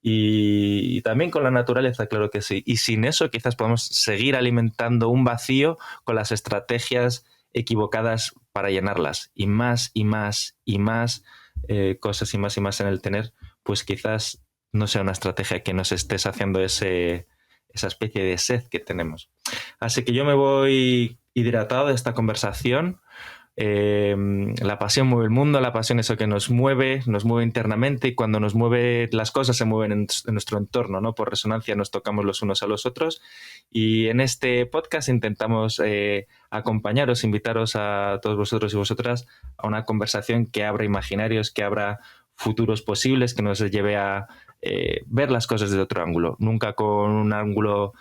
y también con la naturaleza, claro que sí. Y sin eso quizás podemos seguir alimentando un vacío con las estrategias equivocadas para llenarlas. Y más y más y más cosas y más en el tener, pues quizás no sea una estrategia que nos esté saciando esa especie de sed que tenemos. Así que yo me voy hidratado de esta conversación. La pasión mueve el mundo, la pasión es lo que nos mueve internamente y cuando nos mueve las cosas se mueven en nuestro entorno, ¿no? Por resonancia nos tocamos los unos a los otros y en este podcast intentamos acompañaros, invitaros a todos vosotros y vosotras a una conversación que abra imaginarios, que abra futuros posibles, que nos lleve a ver las cosas desde otro ángulo, nunca con un ángulo,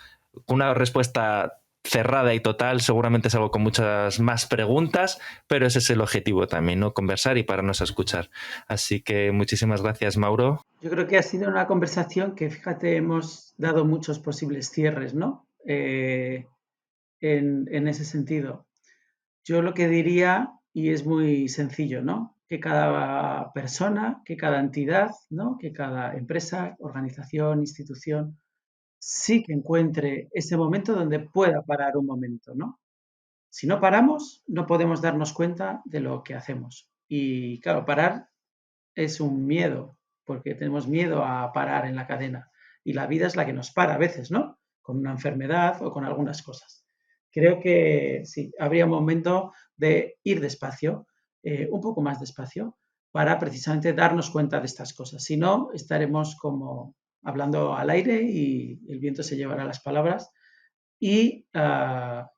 con una respuesta cerrada y total, seguramente es algo con muchas más preguntas, pero ese es el objetivo también, ¿no? Conversar y pararnos a escuchar. Así que muchísimas gracias, Mauro. Yo creo que ha sido una conversación que, fíjate, hemos dado muchos posibles cierres, ¿no? En ese sentido. Yo lo que diría, y es muy sencillo, ¿no? Que cada persona, que cada entidad, ¿no? Que cada empresa, organización, institución, sí que encuentre ese momento donde pueda parar un momento, ¿no? Si no paramos, no podemos darnos cuenta de lo que hacemos. Y claro, parar es un miedo, porque tenemos miedo a parar en la cadena. Y la vida es la que nos para a veces, ¿no? Con una enfermedad o con algunas cosas. Creo que sí, habría un momento de ir despacio, un poco más despacio, para precisamente darnos cuenta de estas cosas. Si no, estaremos como hablando al aire y el viento se llevará las palabras y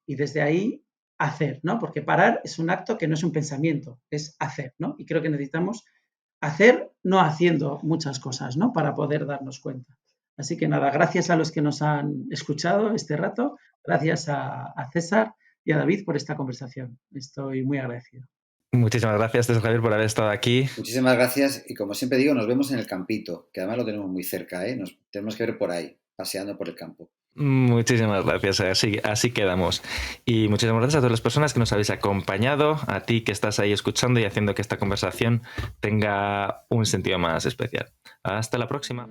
desde ahí hacer, ¿no? Porque parar es un acto que no es un pensamiento, es hacer, ¿no? Y creo que necesitamos hacer no haciendo muchas cosas, ¿no? Para poder darnos cuenta. Así que nada, gracias a los que nos han escuchado este rato, gracias a César y a David por esta conversación. Estoy muy agradecido. Muchísimas gracias, César Javier, por haber estado aquí. Muchísimas gracias y como siempre digo, nos vemos en el campito, que además lo tenemos muy cerca, ¿eh? Nos tenemos que ver por ahí, paseando por el campo. Muchísimas gracias, así quedamos. Y muchísimas gracias a todas las personas que nos habéis acompañado, a ti que estás ahí escuchando y haciendo que esta conversación tenga un sentido más especial. Hasta la próxima.